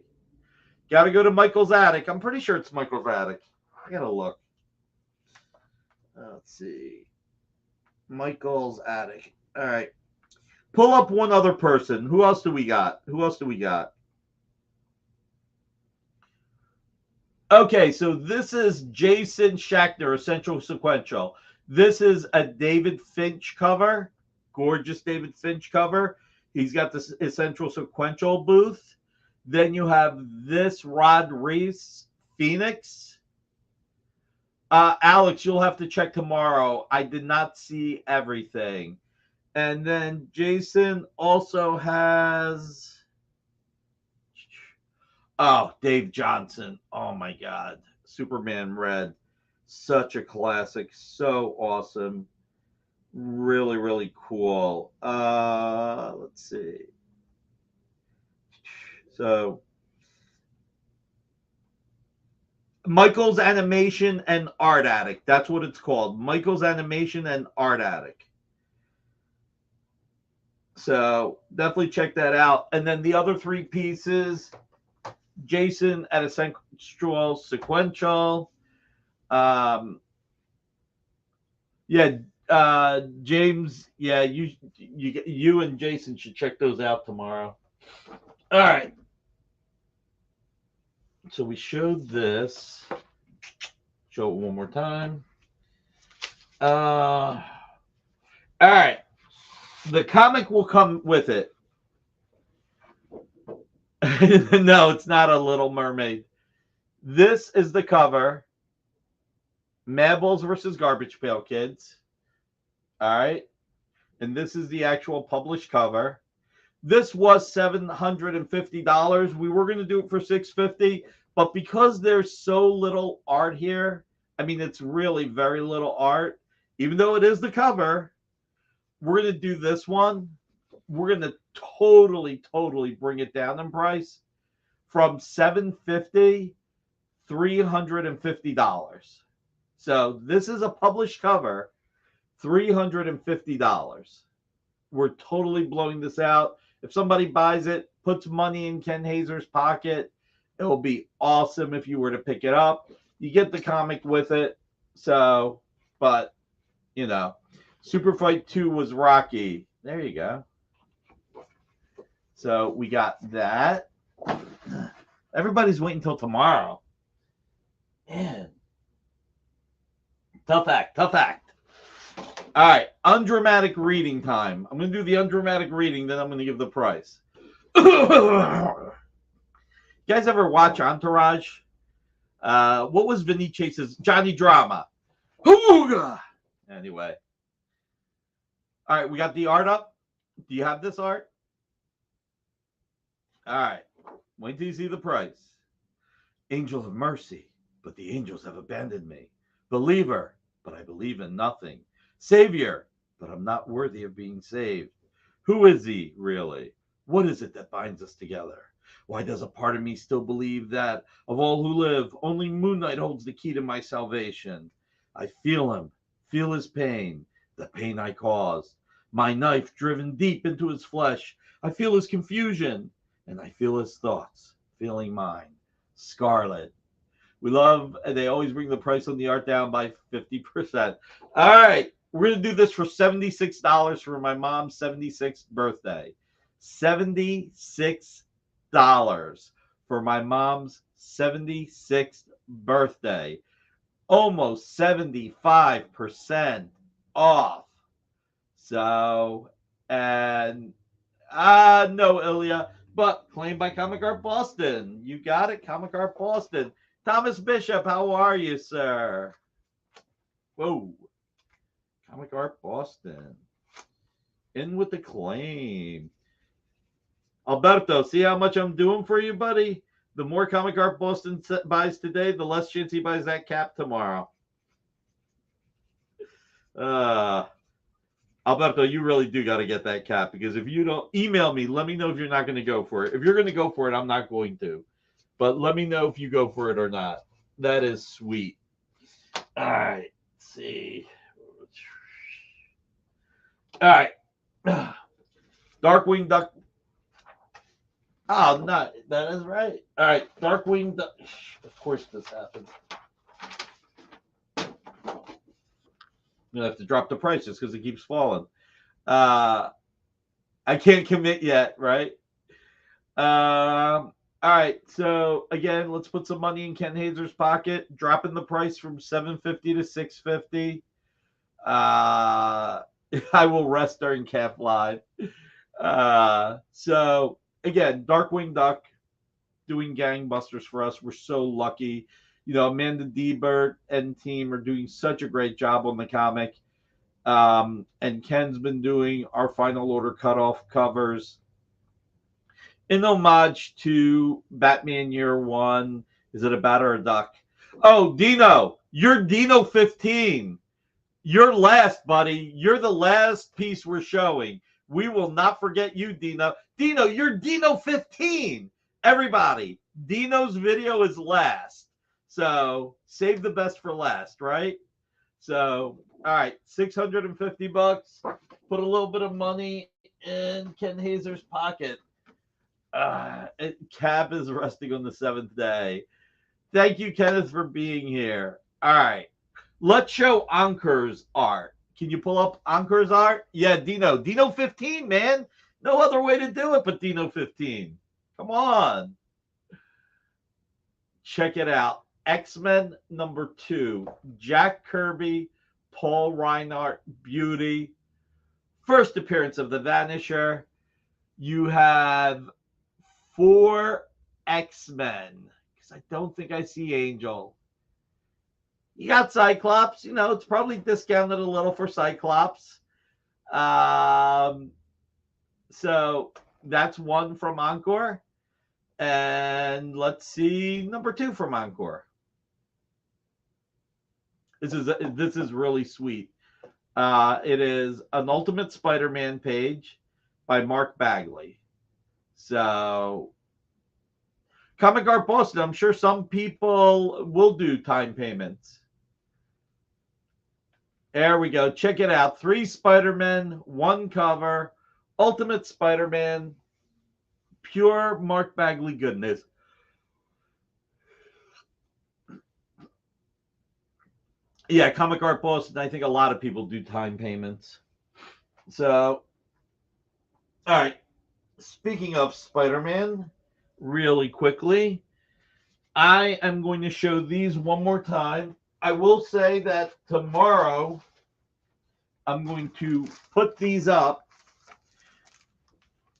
Got to go to Michael's attic. I'm pretty sure it's Michael's attic. I got to look. Let's see. Michael's attic. All right. Pull up one other person. Who else do we got? Okay, so this is Jason Schachner, Essential Sequential. This is a David Finch cover. Gorgeous David Finch cover. He's got this Essential Sequential booth. Then you have this Rod Reese Phoenix. Alex, you'll have to check tomorrow. I did not see everything. And then Jason also has, Dave Johnson. Oh my God. Superman Red. Such a classic. So awesome. Really, really cool. Let's see. So Michael's Animation and Art Attic. That's what it's called. Michael's Animation and Art Attic. So definitely check that out. And then the other 3 pieces, Jason at Essential Sequential. Yeah, James. Yeah, you and Jason should check those out tomorrow. All right. So we showed this. Show it one more time. All right. The comic will come with it. No, it's not a Little Mermaid. This is the cover. Madballs versus Garbage Pail Kids. All right. And this is the actual published cover. This was $750. We were going to do it for $650, but because there's so little art here, I mean, it's really very little art. Even though it is the cover, we're going to do this one. We're going to totally bring it down in price from $750, $350. So this is a published cover, $350. We're totally blowing this out. If somebody buys it, puts money in Ken Hazer's pocket, it will be awesome if you were to pick it up. You get the comic with it. So, but, you know, Super Fight 2 was Rocky. There you go. So we got that. Everybody's waiting until tomorrow. Man. Tough act. All right, undramatic reading time. I'm going to do the undramatic reading, then I'm going to give the price. You guys ever watch Entourage? What was Vinny Chase's Johnny Drama? Anyway. All right, we got the art up. Do you have this art? All right, wait till you see the price. Angel of mercy, but the angels have abandoned me. Believer, but I believe in nothing. Savior, but I'm not worthy of being saved. Who is he, really? What is it that binds us together? Why does a part of me still believe that, of all who live, only Moon Knight holds the key to my salvation? I feel him, feel his pain, the pain I caused. My knife driven deep into his flesh. I feel his confusion, and I feel his thoughts, feeling mine. Scarlet. We love, and they always bring the price on the art down by 50%. All right. We're going to do this for $76 for my mom's 76th birthday. $76 for my mom's 76th birthday. Almost 75% off. So, and, no, Ilya, but claimed by Comic Art Boston. You got it, Comic Art Boston. Thomas Bishop, how are you, sir? Whoa. Comic Art Boston. In with the claim. Alberto, see how much I'm doing for you, buddy? The more Comic Art Boston buys today, the less chance he buys that cap tomorrow. Alberto, you really do got to get that cap, because if you don't, email me. Let me know if you're not going to go for it. If you're going to go for it, I'm not going to. But let me know if you go for it or not. That is sweet. All right. Let's see. All right. Darkwing Duck. Oh, no. That is right. All right. Darkwing Duck. Of course this happens. I'm going to have to drop the price just because it keeps falling. I can't commit yet, right? All right. So, again, let's put some money in Ken Hazer's pocket. Dropping the price from $750 to $650. I will rest during Calf Live. So, again, Darkwing Duck doing gangbusters for us. We're so lucky. You know, Amanda Debert and team are doing such a great job on the comic. And Ken's been doing our final order cutoff covers in homage to Batman Year One. Is it a bat or a duck? Oh, Dino, you're Dino 15. You're last, buddy. You're the last piece we're showing. We will not forget you, Dino. Dino, you're Dino 15. Everybody, Dino's video is last. So save the best for last, right? So, all right, $650. Put a little bit of money in Ken Hazer's pocket. Cab is resting on the 7th day. Thank you, Kenneth, for being here. All right. Let's show Ankur's art. Can you pull up Ankur's art? Yeah, Dino. Dino 15, man. No other way to do it but Dino 15. Come on. Check it out. X-Men #2. Jack Kirby, Paul Reinhardt, Beauty. First appearance of the Vanisher. You have 4 X-Men. Because I don't think I see Angel. You got Cyclops. It's probably discounted a little for Cyclops. So that's one from Encore. And let's see #2 from Encore. This is really sweet. It is an Ultimate Spider-Man page by Mark Bagley. So, Comic Art Boston, I'm sure some people will do time payments. There we go. Check it out. 3 Spider-Men, 1 cover, Ultimate Spider-Man, pure Mark Bagley goodness. Yeah, Comic Art Boston, I think a lot of people do time payments. So, all right. Speaking of Spider-Man, really quickly, I am going to show these one more time. I will say that tomorrow I'm going to put these up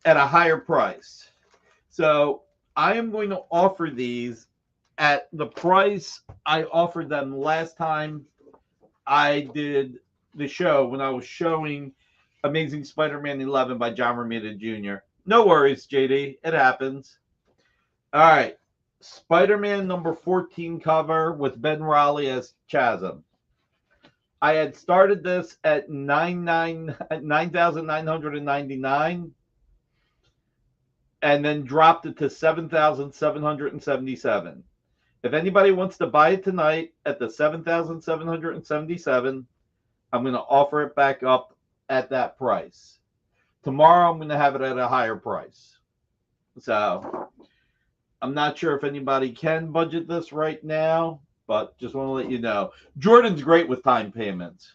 at a higher price. So I am going to offer these at the price I offered them last time I did the show, when I was showing Amazing Spider-Man 11 by John Romita Jr. No worries, JD. It happens. All right. Spider-Man #14 cover with Ben Reilly as Chasm. I had started this at $9,999 and then dropped it to $7,777. If anybody wants to buy it tonight at the $7,777, I'm going to offer it back up at that price. Tomorrow, I'm going to have it at a higher price. So, I'm not sure if anybody can budget this right now, but just want to let you know. Jordan's great with time payments.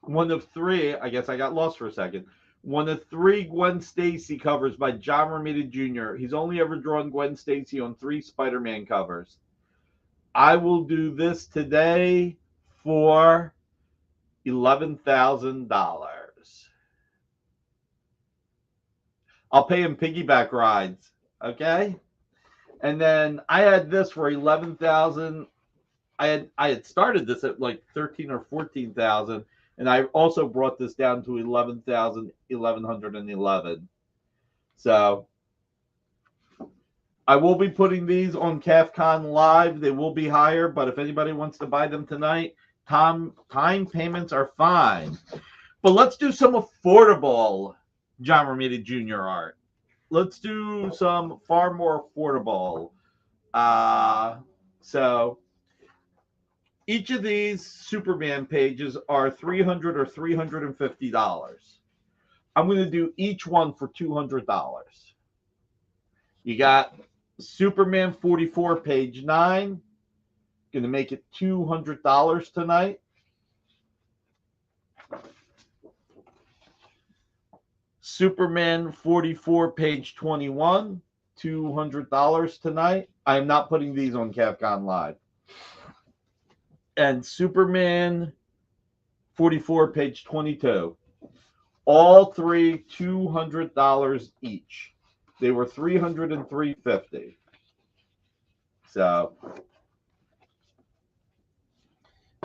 One of 3, I guess I got lost for a second. One of 3 Gwen Stacy covers by John Romita Jr. He's only ever drawn Gwen Stacy on 3 Spider-Man covers. I will do this today for $11,000. I'll pay him piggyback rides, okay? And then I had this for $11,000. I had started this at like $13,000 or $14,000, and I also brought this down to $11,111. So I will be putting these on CAFCON Live. They will be higher, but if anybody wants to buy them tonight, time payments are fine. But let's do some affordable John Romita Jr. art. Let's do some far more affordable. So each of these Superman pages are $300 or $350. I'm going to do each one for $200. You got Superman 44, page 9. Going to make it $200 tonight. Superman 44, page 21, $200 tonight. I am not putting these on CAFCON Live. And Superman 44, page 22. All 3 $200 each. They were $300 and $350. So,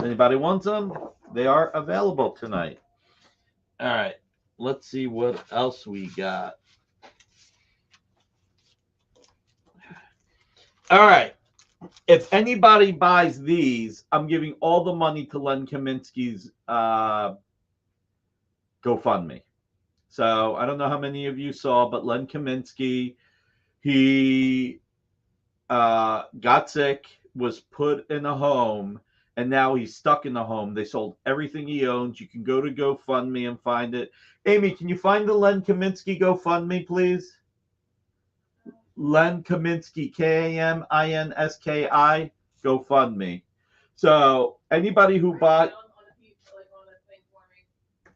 anybody wants them? They are available tonight. All right. Let's see what else we got. All right. If anybody buys these, I'm giving all the money to Len Kaminsky's GoFundMe. So I don't know how many of you saw, but Len Kaminsky, he got sick, was put in a home, and now he's stuck in the home. They sold everything he owns. You can go to GoFundMe and find it. Amy, can you find the Len Kaminsky GoFundMe, please? Len Kaminsky, Kaminski, GoFundMe. So anybody who bought,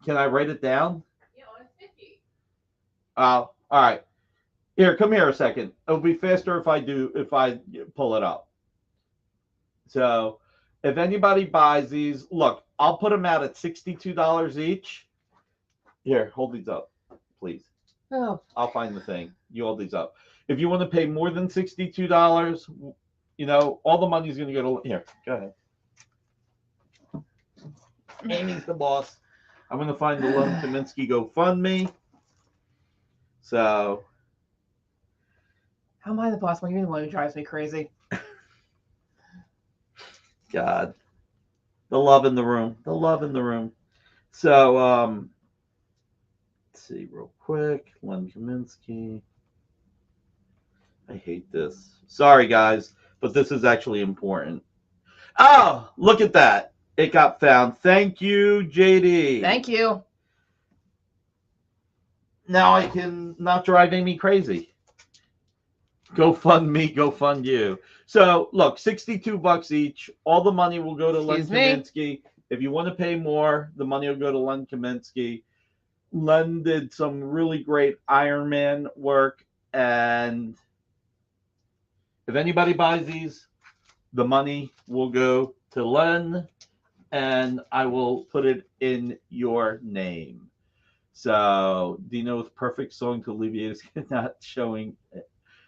can I write it down? Yeah, on 50. All right. Here, come here a second. It'll be faster if I pull it up. So if anybody buys these, look, I'll put them out at $62 each. Here, hold these up, please. Oh. I'll find the thing. You hold these up. If you want to pay more than $62, you know, all the money's going to go to, here, go ahead. Amy's the boss. I'm going to find the Len Kaminsky GoFundMe. So. How am I the boss when you're the one who drives me crazy? God. The love in the room. The love in the room. So, let's see real quick. Len Kaminsky. I hate this. Sorry, guys, but this is actually important. Oh, look at that. It got found. Thank you, JD. Thank you. Now I can not drive Amy crazy. Go fund me, go fund you. So, look, $62 each. All the money will go to Len Kaminsky. If you want to pay more, the money will go to Len Kaminsky. Len did some really great Iron Man work, and if anybody buys these, the money will go to Len, and I will put it in your name. So, Dino's perfect song to alleviate his not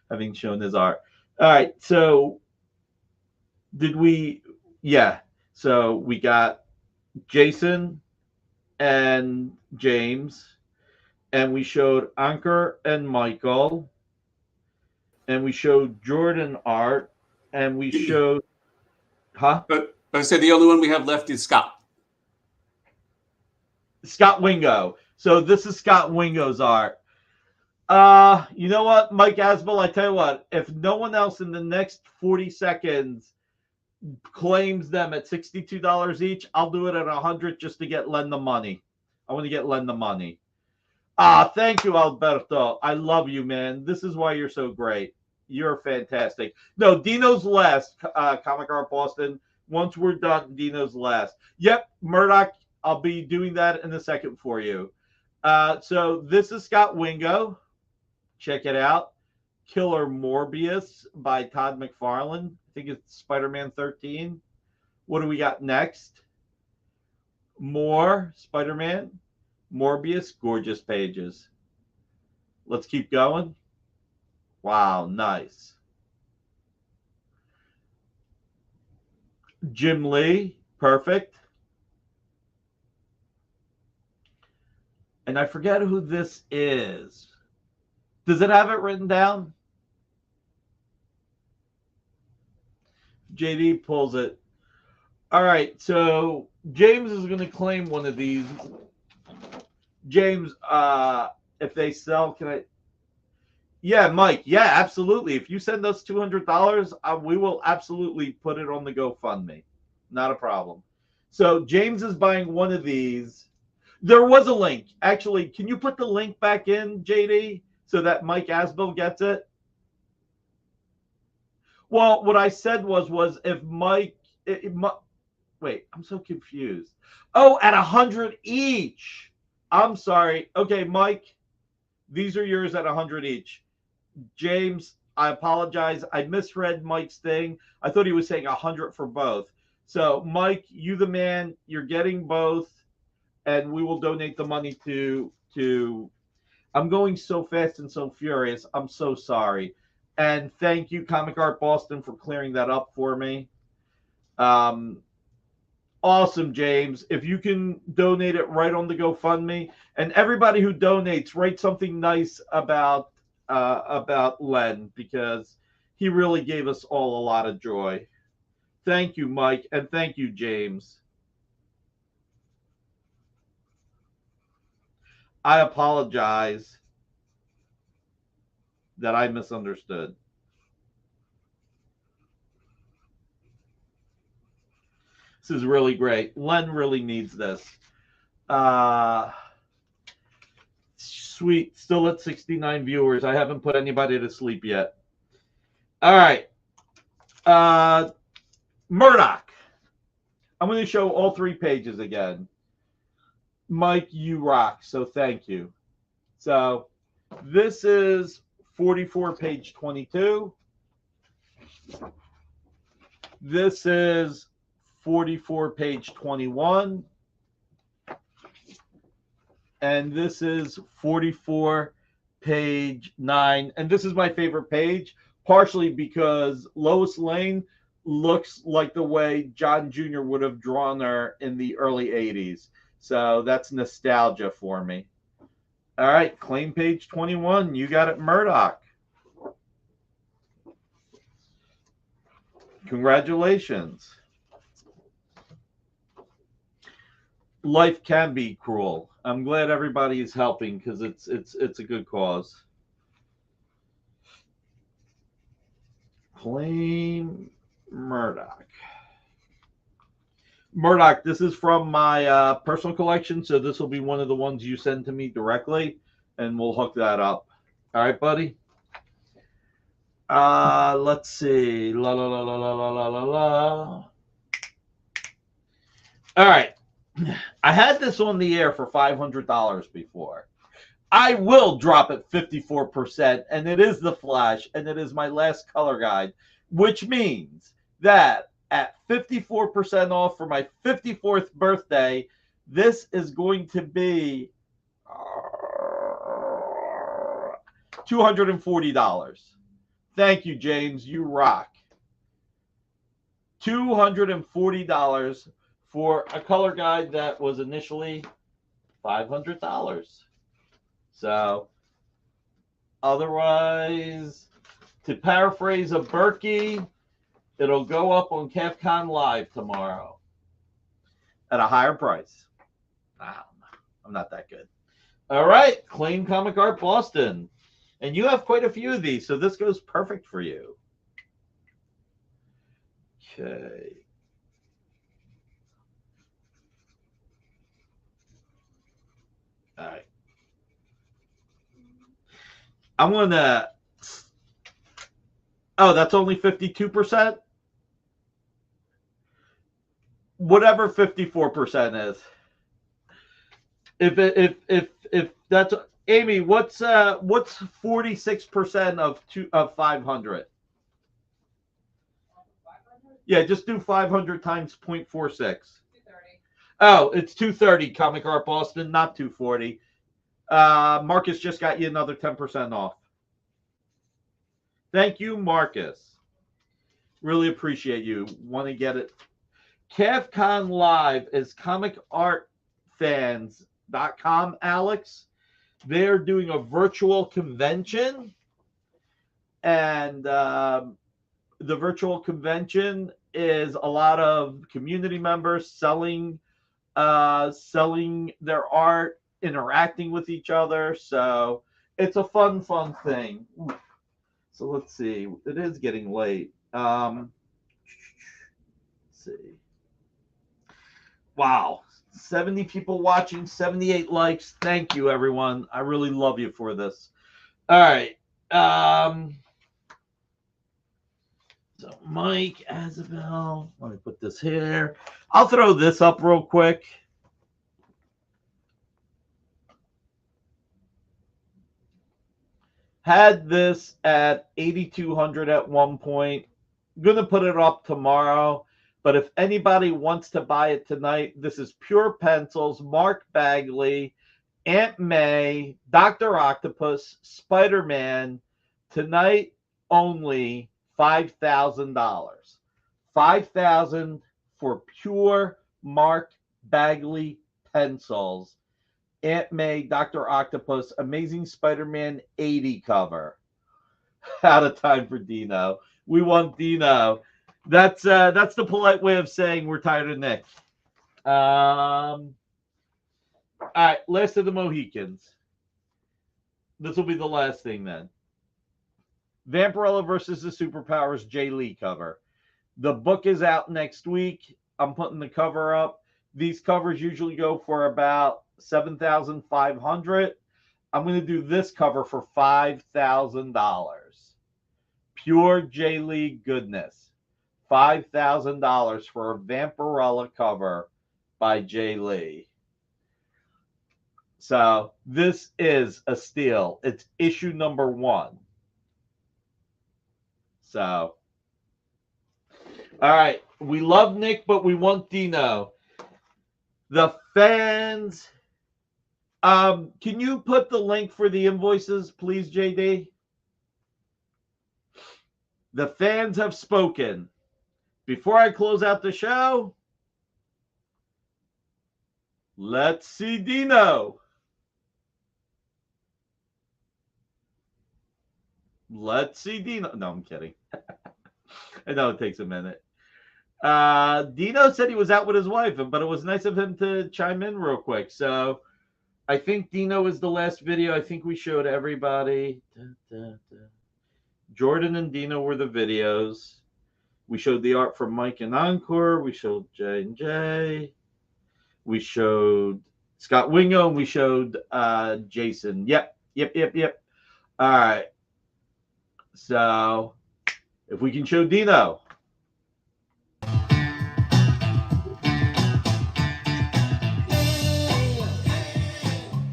having shown his art. All right, so so we got Jason and James, and we showed Ankur and Michael, and we showed Jordan art, and we showed, But I said the only one we have left is Scott Wingo. So this is Scott Wingo's art. You know what, Mike Asbel, I tell you what, if no one else in the next 40 seconds claims them at $62 each, I'll do it at $100 just to get Len the money. I want to get Len the money. Thank you, Alberto. I love you, man. This is why you're so great. You're fantastic. No, Dino's last, Comic Art Boston. Once we're done, Dino's last. Yep, Murdoch, I'll be doing that in a second for you. So this is Scott Wingo. Check it out. Killer Morbius by Todd McFarlane. I think it's Spider-Man 13. What do we got next? More Spider-Man. Morbius, gorgeous pages. Let's keep going. Wow, nice. Jim Lee, perfect. And I forget who this is. Does it have it written down? JD pulls it. All right, so James is going to claim one of these. James, if they sell, can I? Yeah, Mike. Yeah, absolutely. If you send us $200, we will absolutely put it on the GoFundMe. Not a problem. So James is buying one of these. There was a link. Actually, can you put the link back in, JD, so that Mike Asbel gets it? Well, what I said was if Mike, wait, I'm so confused. Oh, at 100 each. I'm sorry. Okay, Mike, these are yours at 100 each. James, I apologize. I misread Mike's thing. I thought he was saying 100 for both. So, Mike, you the man. You're getting both, and we will donate the money to. I'm going so fast and so furious. I'm so sorry. And thank you, Comic Art Boston, for clearing that up for me. Awesome, James. If you can donate it right on the GoFundMe, and everybody who donates, write something nice about Len, because he really gave us all a lot of joy. Thank you, Mike, and thank you, James. I apologize that I misunderstood. This is really great. Len really needs this. Sweet. Still at 69 viewers. I haven't put anybody to sleep yet. All right. Murdoch. I'm going to show all 3 pages again. Mike, you rock. So thank you. So this is 44 page 22. This is 44 page 21. And this is 44 page 9. And this is my favorite page, partially because Lois Lane looks like the way John Jr. would have drawn her in the early 80s. So that's nostalgia for me. All right, claim page 21. You got it, Murdoch. Congratulations. Life can be cruel. I'm glad everybody is helping because it's a good cause. Claim Murdoch. Murdoch, this is from my personal collection, so this will be one of the ones you send to me directly, and we'll hook that up. All right, buddy? Let's see. La la la la la la la la la. All right. I had this on the air for $500 before. I will drop it 54%, and it is the Flash, and it is my last color guide, which means that at 54% off for my 54th birthday, this is going to be $240. Thank you, James. You rock. $240 for a color guide that was initially $500. So, otherwise, to paraphrase a Berkey, it'll go up on CAFCON Live tomorrow at a higher price. I'm not that good. All right, claim Comic Art Boston. And you have quite a few of these, so this goes perfect for you. Okay. All right. I'm going to... Oh, that's only 52%? Whatever 54% is. If that's... Amy, what's 46% of 500? Yeah, just do 500 times 0.46. 230. Oh, it's 230, Comic Art Boston, not 240. Marcus just got you another 10% off. Thank you, Marcus. Really appreciate you. Want to get it. CAFCON Live is comicartfans.com, Alex. They're doing a virtual convention, and the virtual convention is a lot of community members selling their art, interacting with each other. So it's a fun thing. So let's see. It is getting late. Let's see. Wow. 70 people watching, 78 likes. Thank you, everyone. I really love you for this. All right. So Mike, Azabel. Let me put this here. I'll throw this up real quick. Had this at 8,200 at one point. Going to put it up tomorrow. But if anybody wants to buy it tonight, this is Pure Pencils, Mark Bagley, Aunt May, Dr. Octopus, Spider-Man. Tonight only $5,000. $5,000 for Pure Mark Bagley pencils. Aunt May, Dr. Octopus, Amazing Spider-Man 80 cover. Out of time for Dino. We want Dino. That's the polite way of saying we're tired of Nick. All right, last of the Mohicans. This will be the last thing then. Vampirella versus the Superpowers Jay Lee cover. The book is out next week. I'm putting the cover up. These covers usually go for about $7,500. I'm going to do this cover for $5,000. Pure J League goodness. $5,000 for a Vampirella cover by J Lee. So this is a steal. It's issue number 1. So, all right. We love Nick, but we want Dino. The fans. Can you put the link for the invoices, please, JD? The fans have spoken. Before I close out the show, let's see Dino. Let's see Dino. No, I'm kidding. I know it takes a minute. Dino said he was out with his wife, but it was nice of him to chime in real quick. So I think Dino is the last video. I think we showed everybody. Jordan and Dino were the videos. We showed the art from Mike and Encore. We showed J&J. We showed Scott Wingo. And we showed Jason. Yep. All right. So if we can show Dino.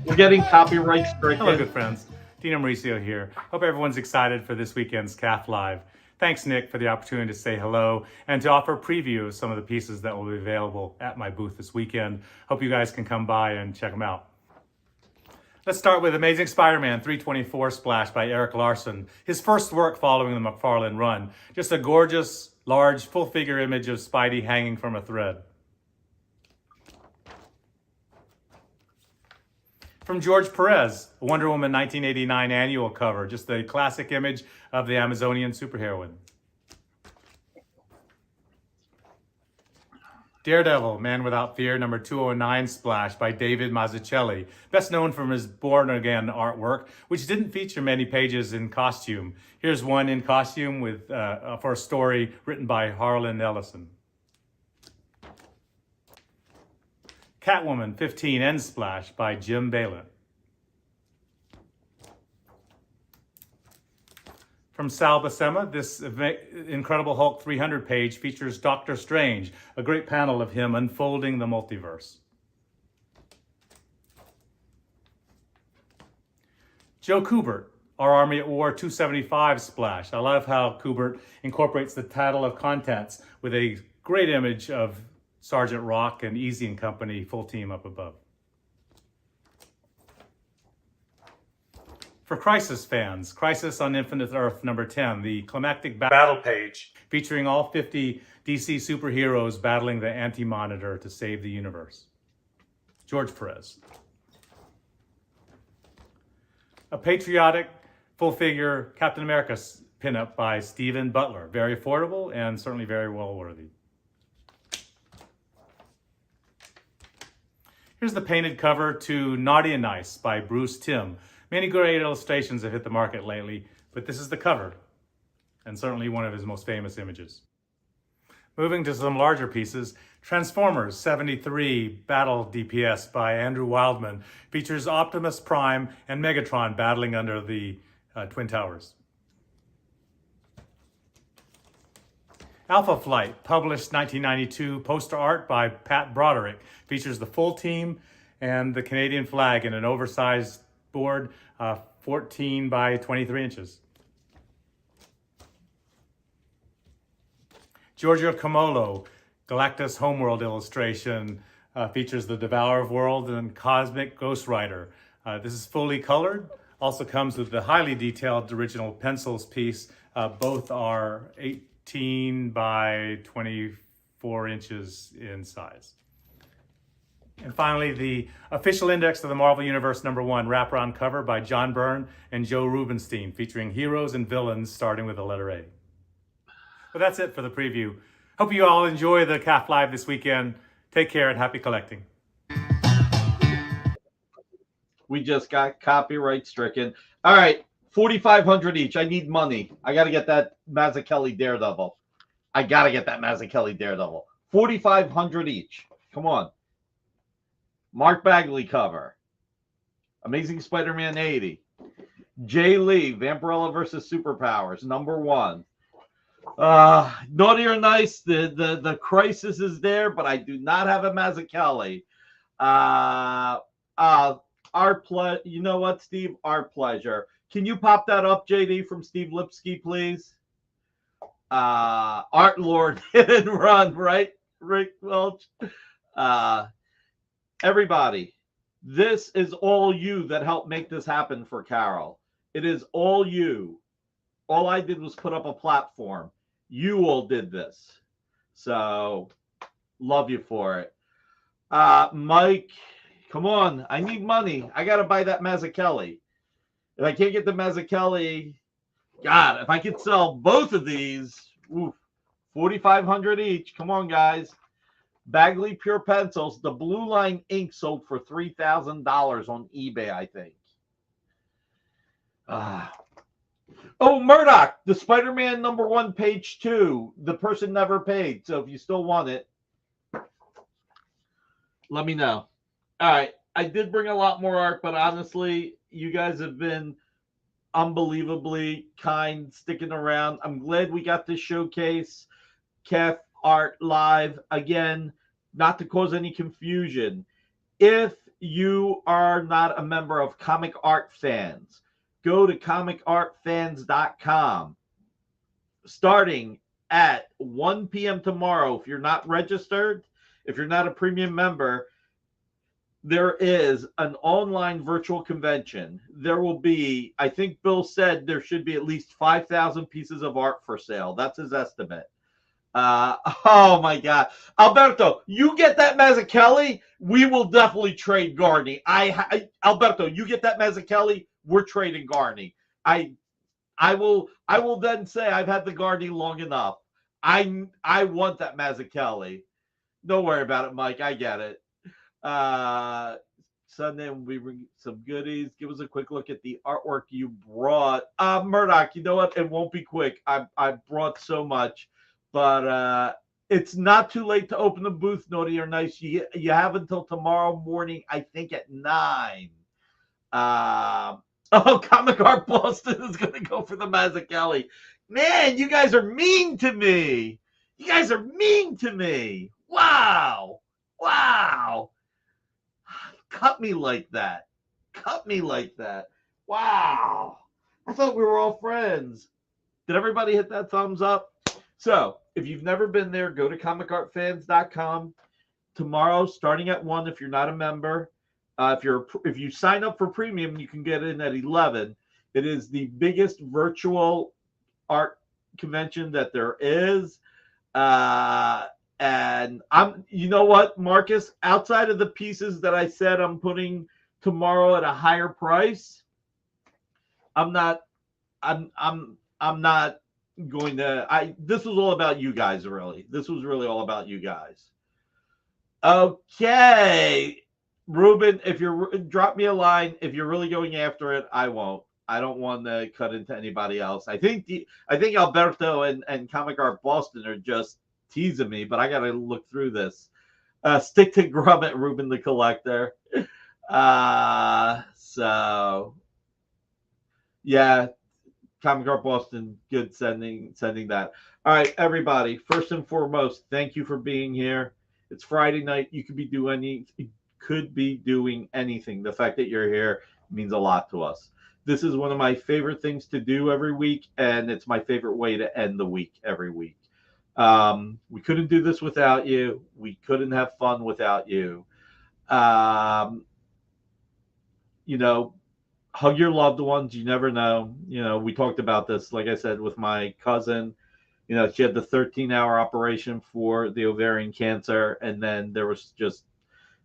We're getting copyright stricken. Hello, good friends. Dino Mauricio here. Hope everyone's excited for this weekend's CAF Live. Thanks, Nick, for the opportunity to say hello and to offer a preview of some of the pieces that will be available at my booth this weekend. Hope you guys can come by and check them out. Let's start with Amazing Spider-Man 324 Splash by Eric Larson, his first work following the McFarlane run. Just a gorgeous, large, full-figure image of Spidey hanging from a thread. From George Perez, Wonder Woman 1989 annual cover, just the classic image of the Amazonian superheroine. Daredevil, Man Without Fear, number 209 Splash by David Mazzucchelli, best known from his Born Again artwork, which didn't feature many pages in costume. Here's one in costume with for a story written by Harlan Ellison. Catwoman 15 End Splash by Jim Balin. From Sal Buscema, this Incredible Hulk 300 page features Doctor Strange, a great panel of him unfolding the multiverse. Joe Kubert, Our Army at War 275 Splash. I love how Kubert incorporates the title of contents with a great image of Sergeant Rock and Easy and Company, full team up above. For Crisis fans, Crisis on Infinite Earth number 10, the climactic battle page featuring all 50 DC superheroes battling the Anti-Monitor to save the universe. George Perez. A patriotic, full-figure Captain America pinup by Stephen Butler. Very affordable and certainly very well-worthy. Here's the painted cover to Naughty and Nice by Bruce Timm. Many great illustrations have hit the market lately, but this is the cover, and certainly one of his most famous images. Moving to some larger pieces, Transformers 73 Battle DPS by Andrew Wildman features Optimus Prime and Megatron battling under the Twin Towers. Alpha Flight, published 1992, poster art by Pat Broderick, features the full team and the Canadian flag in an oversized board, 14 by 23 inches. Giorgio Camolo, Galactus Homeworld illustration, features the Devourer of Worlds and Cosmic Ghost Rider. This is fully colored, also comes with the highly detailed original pencils piece. Both are 18 by 24 inches in size. And finally, the official index of the Marvel Universe #1 wraparound cover by John Byrne and Joe Rubenstein, featuring heroes and villains starting with the letter A. Well, that's it for the preview. Hope you all enjoy the CAF Live this weekend. Take care and happy collecting. We just got copyright stricken. All right, 4,500 each. I need money. I got to get that Mazzucchelli Daredevil. $4,500 each. Come on. Mark Bagley cover. Amazing Spider-Man 80. Jay Lee, Vampirella versus Superpowers, #1. Naughty or Nice, the crisis is there, but I do not have a Mazzucchelli. You know what, Steve? Our pleasure. Can you pop that up, JD, from Steve Lipsky, please? Art Lord, hit and run, right? Rick Welch. Everybody, this is all you that helped make this happen for Carol. It is all you. All I did was put up a platform. You all did this. So, love you for it. Mike, come on. I need money. I got to buy that Mazzucchelli. If I can't get the Mazzucchelli, God, if I could sell both of these, oof, $4,500 each. Come on, guys. Bagley Pure Pencils. The Blue Line ink sold for $3,000 on eBay, I think. Oh, Murdoch, the Spider-Man #1, page 2. The person never paid. So if you still want it, let me know. All right. I did bring a lot more art, but honestly, you guys have been unbelievably kind, sticking around. I'm glad we got this showcase. Kef Art Live. Again, not to cause any confusion. If you are not a member of Comic Art Fans, go to comicartfans.com. Starting at 1 p.m. tomorrow, if you're not registered, if you're not a premium member, there is an online virtual convention. There will be, I think Bill said there should be at least 5,000 pieces of art for sale. That's his estimate. Oh my God. Alberto, you get that Mazzucchelli, we will definitely trade Garney. Alberto, you get that Mazzucchelli, we're trading Garney. I will then say I've had the Garney long enough. I want that Mazzucchelli. Don't worry about it, Mike. I get it. Sunday we bring some goodies. Give us a quick look at the artwork you brought. Murdoch, you know what? It won't be quick. I brought so much, but it's not too late to open the booth, Naughty or Nice. You have until tomorrow morning, I think at 9. Comic Art Boston is going to go for the Mazzucchelli. Man, you guys are mean to me. You guys are mean to me. Wow. Cut me like that. Wow. I thought we were all friends. Did everybody hit that thumbs up? So, if you've never been there, go to comicartfans.com. Tomorrow, starting at 1 if you're not a member. If you sign up for premium, you can get in at 11. It is the biggest virtual art convention that there is. And you know what, Marcus, outside of the pieces that I said I'm putting tomorrow at a higher price, I'm not going to, this was all about you guys, really. This was really all about you guys. Okay. Ruben, drop me a line. If you're really going after it, I won't. I don't want to cut into anybody else. I think Alberto and Comic Art Boston are just teasing me, but I got to look through this. Stick to Grummet, Ruben the Collector. So yeah, Comic Art Boston, good sending that. All right, everybody. First and foremost, thank you for being here. It's Friday night. You could be doing anything. The fact that you're here means a lot to us. This is one of my favorite things to do every week, and it's my favorite way to end the week every week. We couldn't do this without you. We couldn't have fun without you. Hug your loved ones. You never know. We talked about this, like I said, with my cousin. She had the 13-hour operation for the ovarian cancer, and then there was just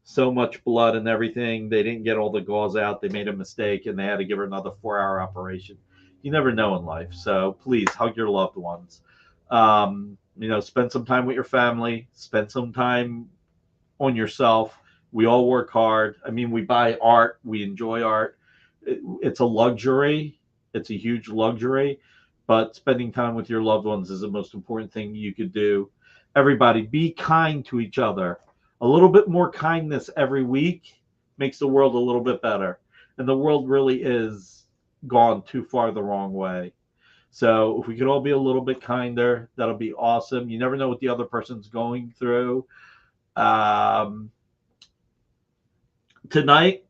so much blood and everything. They didn't get all the gauze out. They made a mistake, and they had to give her another 4-hour operation. You never know in life. So please hug your loved ones. Spend some time with your family. Spend some time on yourself. We all work hard. We buy art. We enjoy art. It's a luxury. It's a huge luxury. But spending time with your loved ones is the most important thing you could do. Everybody, be kind to each other. A little bit more kindness every week makes the world a little bit better. And the world really is gone too far the wrong way. So if we could all be a little bit kinder, that'll be awesome. You never know what the other person's going through. Tonight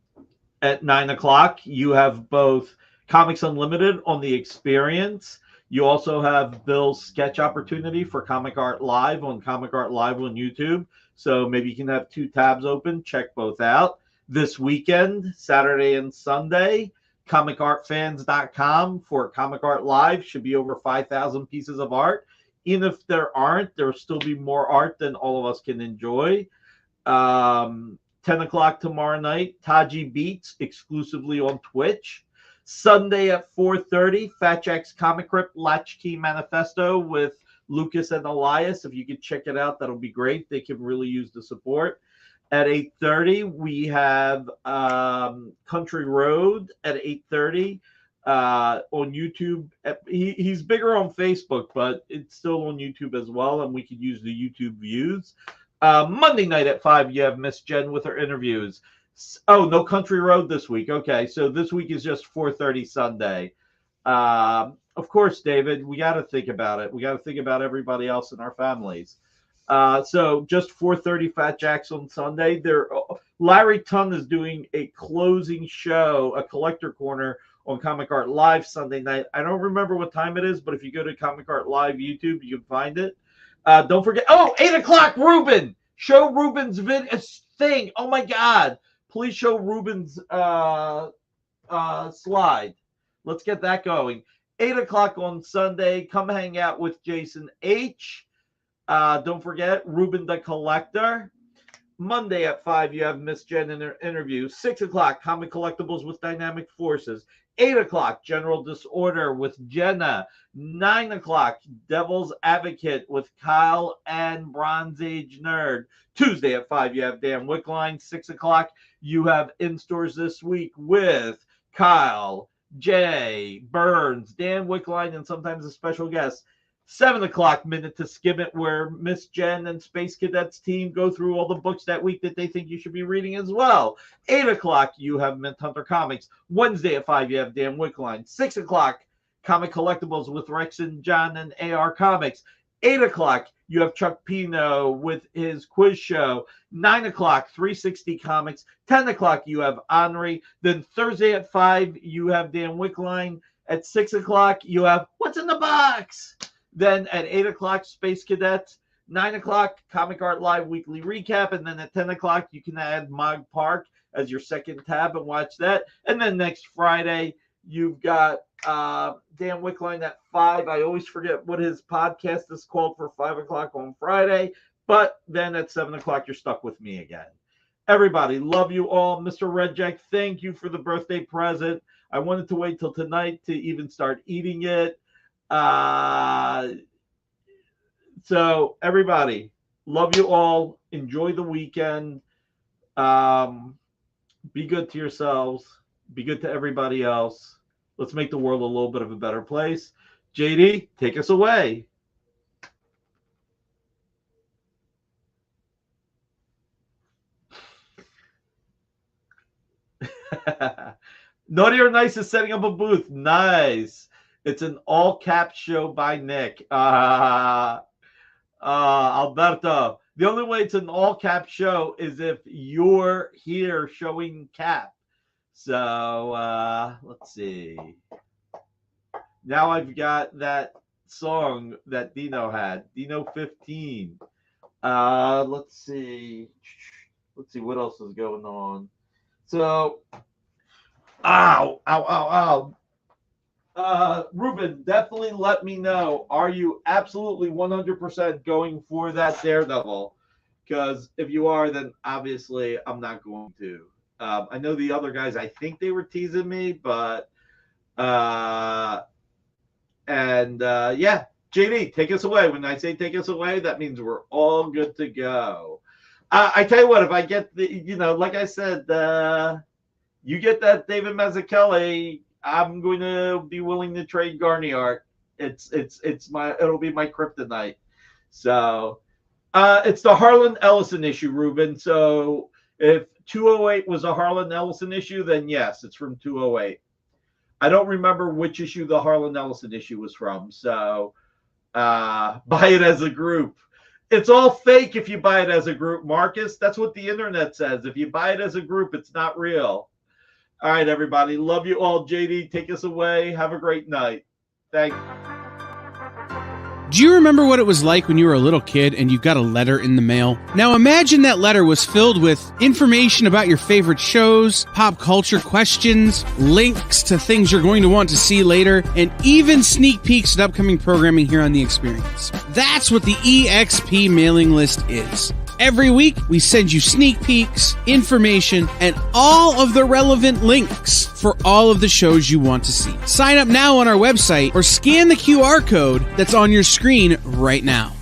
at 9 o'clock, you have both Comics Unlimited on the Experience. You also have Bill's sketch opportunity for Comic Art Live on YouTube. So maybe you can have 2 tabs open. Check both out. This weekend, Saturday and Sunday, comicartfans.com for Comic Art Live. Should be over 5,000 pieces of art. Even if there aren't, there will still be more art than all of us can enjoy. 10 o'clock tomorrow night, Taji Beats exclusively on Twitch. Sunday at 4:30, Fat Jack's Comic Crypt Latchkey Manifesto with Lucas and Elias. If you could check it out, that'll be great. They can really use the support. At 8:30, we have Country Road at 8:30 on YouTube. He's bigger on Facebook, but it's still on YouTube as well, and we could use the YouTube views. Monday night at 5, you have Miss Jen with her interviews. Oh, no Country Road this week. Okay, so this week is just 4:30 Sunday. Of course, David, we got to think about it. We got to think about everybody else in our families. So just 4:30 Fat Jacks on Sunday. Larry Tunn is doing a closing show, a collector corner on Comic Art Live Sunday night. I don't remember what time it is, but if you go to Comic Art Live YouTube, you can find it. Don't forget. Oh, 8 o'clock, Ruben. Show Ruben's thing. Oh my God. Please show Ruben's slide. Let's get that going. 8 o'clock on Sunday. Come hang out with Jason H. Don't forget Ruben the Collector. Monday at 5, you have Miss Jen in her interview. 6 o'clock, Comic Collectibles with Dynamic Forces. 8 o'clock, General Disorder with Jenna. 9 o'clock, Devil's Advocate with Kyle and Bronze Age Nerd. Tuesday at 5, you have Dan Wickline. 6 o'clock, you have In Stores This Week with Kyle, Jay, Burns, Dan Wickline, and sometimes a special guest. 7 o'clock, Minute to Skim It, where Miss Jen and Space Cadets team go through all the books that week that they think you should be reading as well. 8 o'clock, you have Mint Hunter Comics. Wednesday at 5, you have Dan Wickline. 6 o'clock, Comic Collectibles with Rex and John and AR Comics. 8 o'clock, you have Chuck Pino with his quiz show. 9 o'clock, 360 Comics. 10 o'clock, you have Henri. Then Thursday at 5, you have Dan Wickline. At 6 o'clock, you have What's in the Box? Then at 8 o'clock, Space Cadets. 9 o'clock, Comic Art Live Weekly Recap. And then at 10 o'clock, you can add Mog Park as your second tab and watch that. And then next Friday, you've got Dan Wickline at 5. I always forget what his podcast is called for 5 o'clock on Friday. But then at 7 o'clock, you're stuck with me again. Everybody, love you all. Mr. Red Jack, thank you for the birthday present. I wanted to wait till tonight to even start eating it. So everybody, love you all. Enjoy the weekend. Be good to yourselves. Be good to everybody else. Let's make the world a little bit of a better place. JD, take us away. Naughty or Nice is setting up a booth. Nice. It's an all-cap show by Nick. Alberto. The only way it's an all-cap show is if you're here showing cap. So, let's see. Now I've got that song that Dino had. Dino 15. Let's see. Let's see what else is going on. So, ow. Ruben, definitely let me know. Are you absolutely 100% going for that Daredevil? Because if you are, then obviously I'm not going to. I know the other guys, I think they were teasing me, but yeah, JD, take us away. When I say take us away, that means we're all good to go. I tell you what, if I get like I said, you get that David Mazzucchelli, I'm going to be willing to trade Garnier. It'll be my kryptonite. So It's the Harlan Ellison issue, Ruben. So if 208 was a Harlan Ellison issue, then yes, it's from 208. I don't remember which issue the Harlan Ellison issue was from. So buy it as a group. It's all fake if you buy it as a group, Marcus. That's what the internet says. If you buy it as a group, it's not real. All right, everybody. Love you all. JD, take us away. Have a great night. Thank you. Do you remember what it was like when you were a little kid and you got a letter in the mail? Now imagine that letter was filled with information about your favorite shows, pop culture questions, links to things you're going to want to see later, and even sneak peeks at upcoming programming here on The Experience. That's what the EXP mailing list is. Every week, we send you sneak peeks, information, and all of the relevant links for all of the shows you want to see. Sign up now on our website or scan the QR code that's on your screen right now.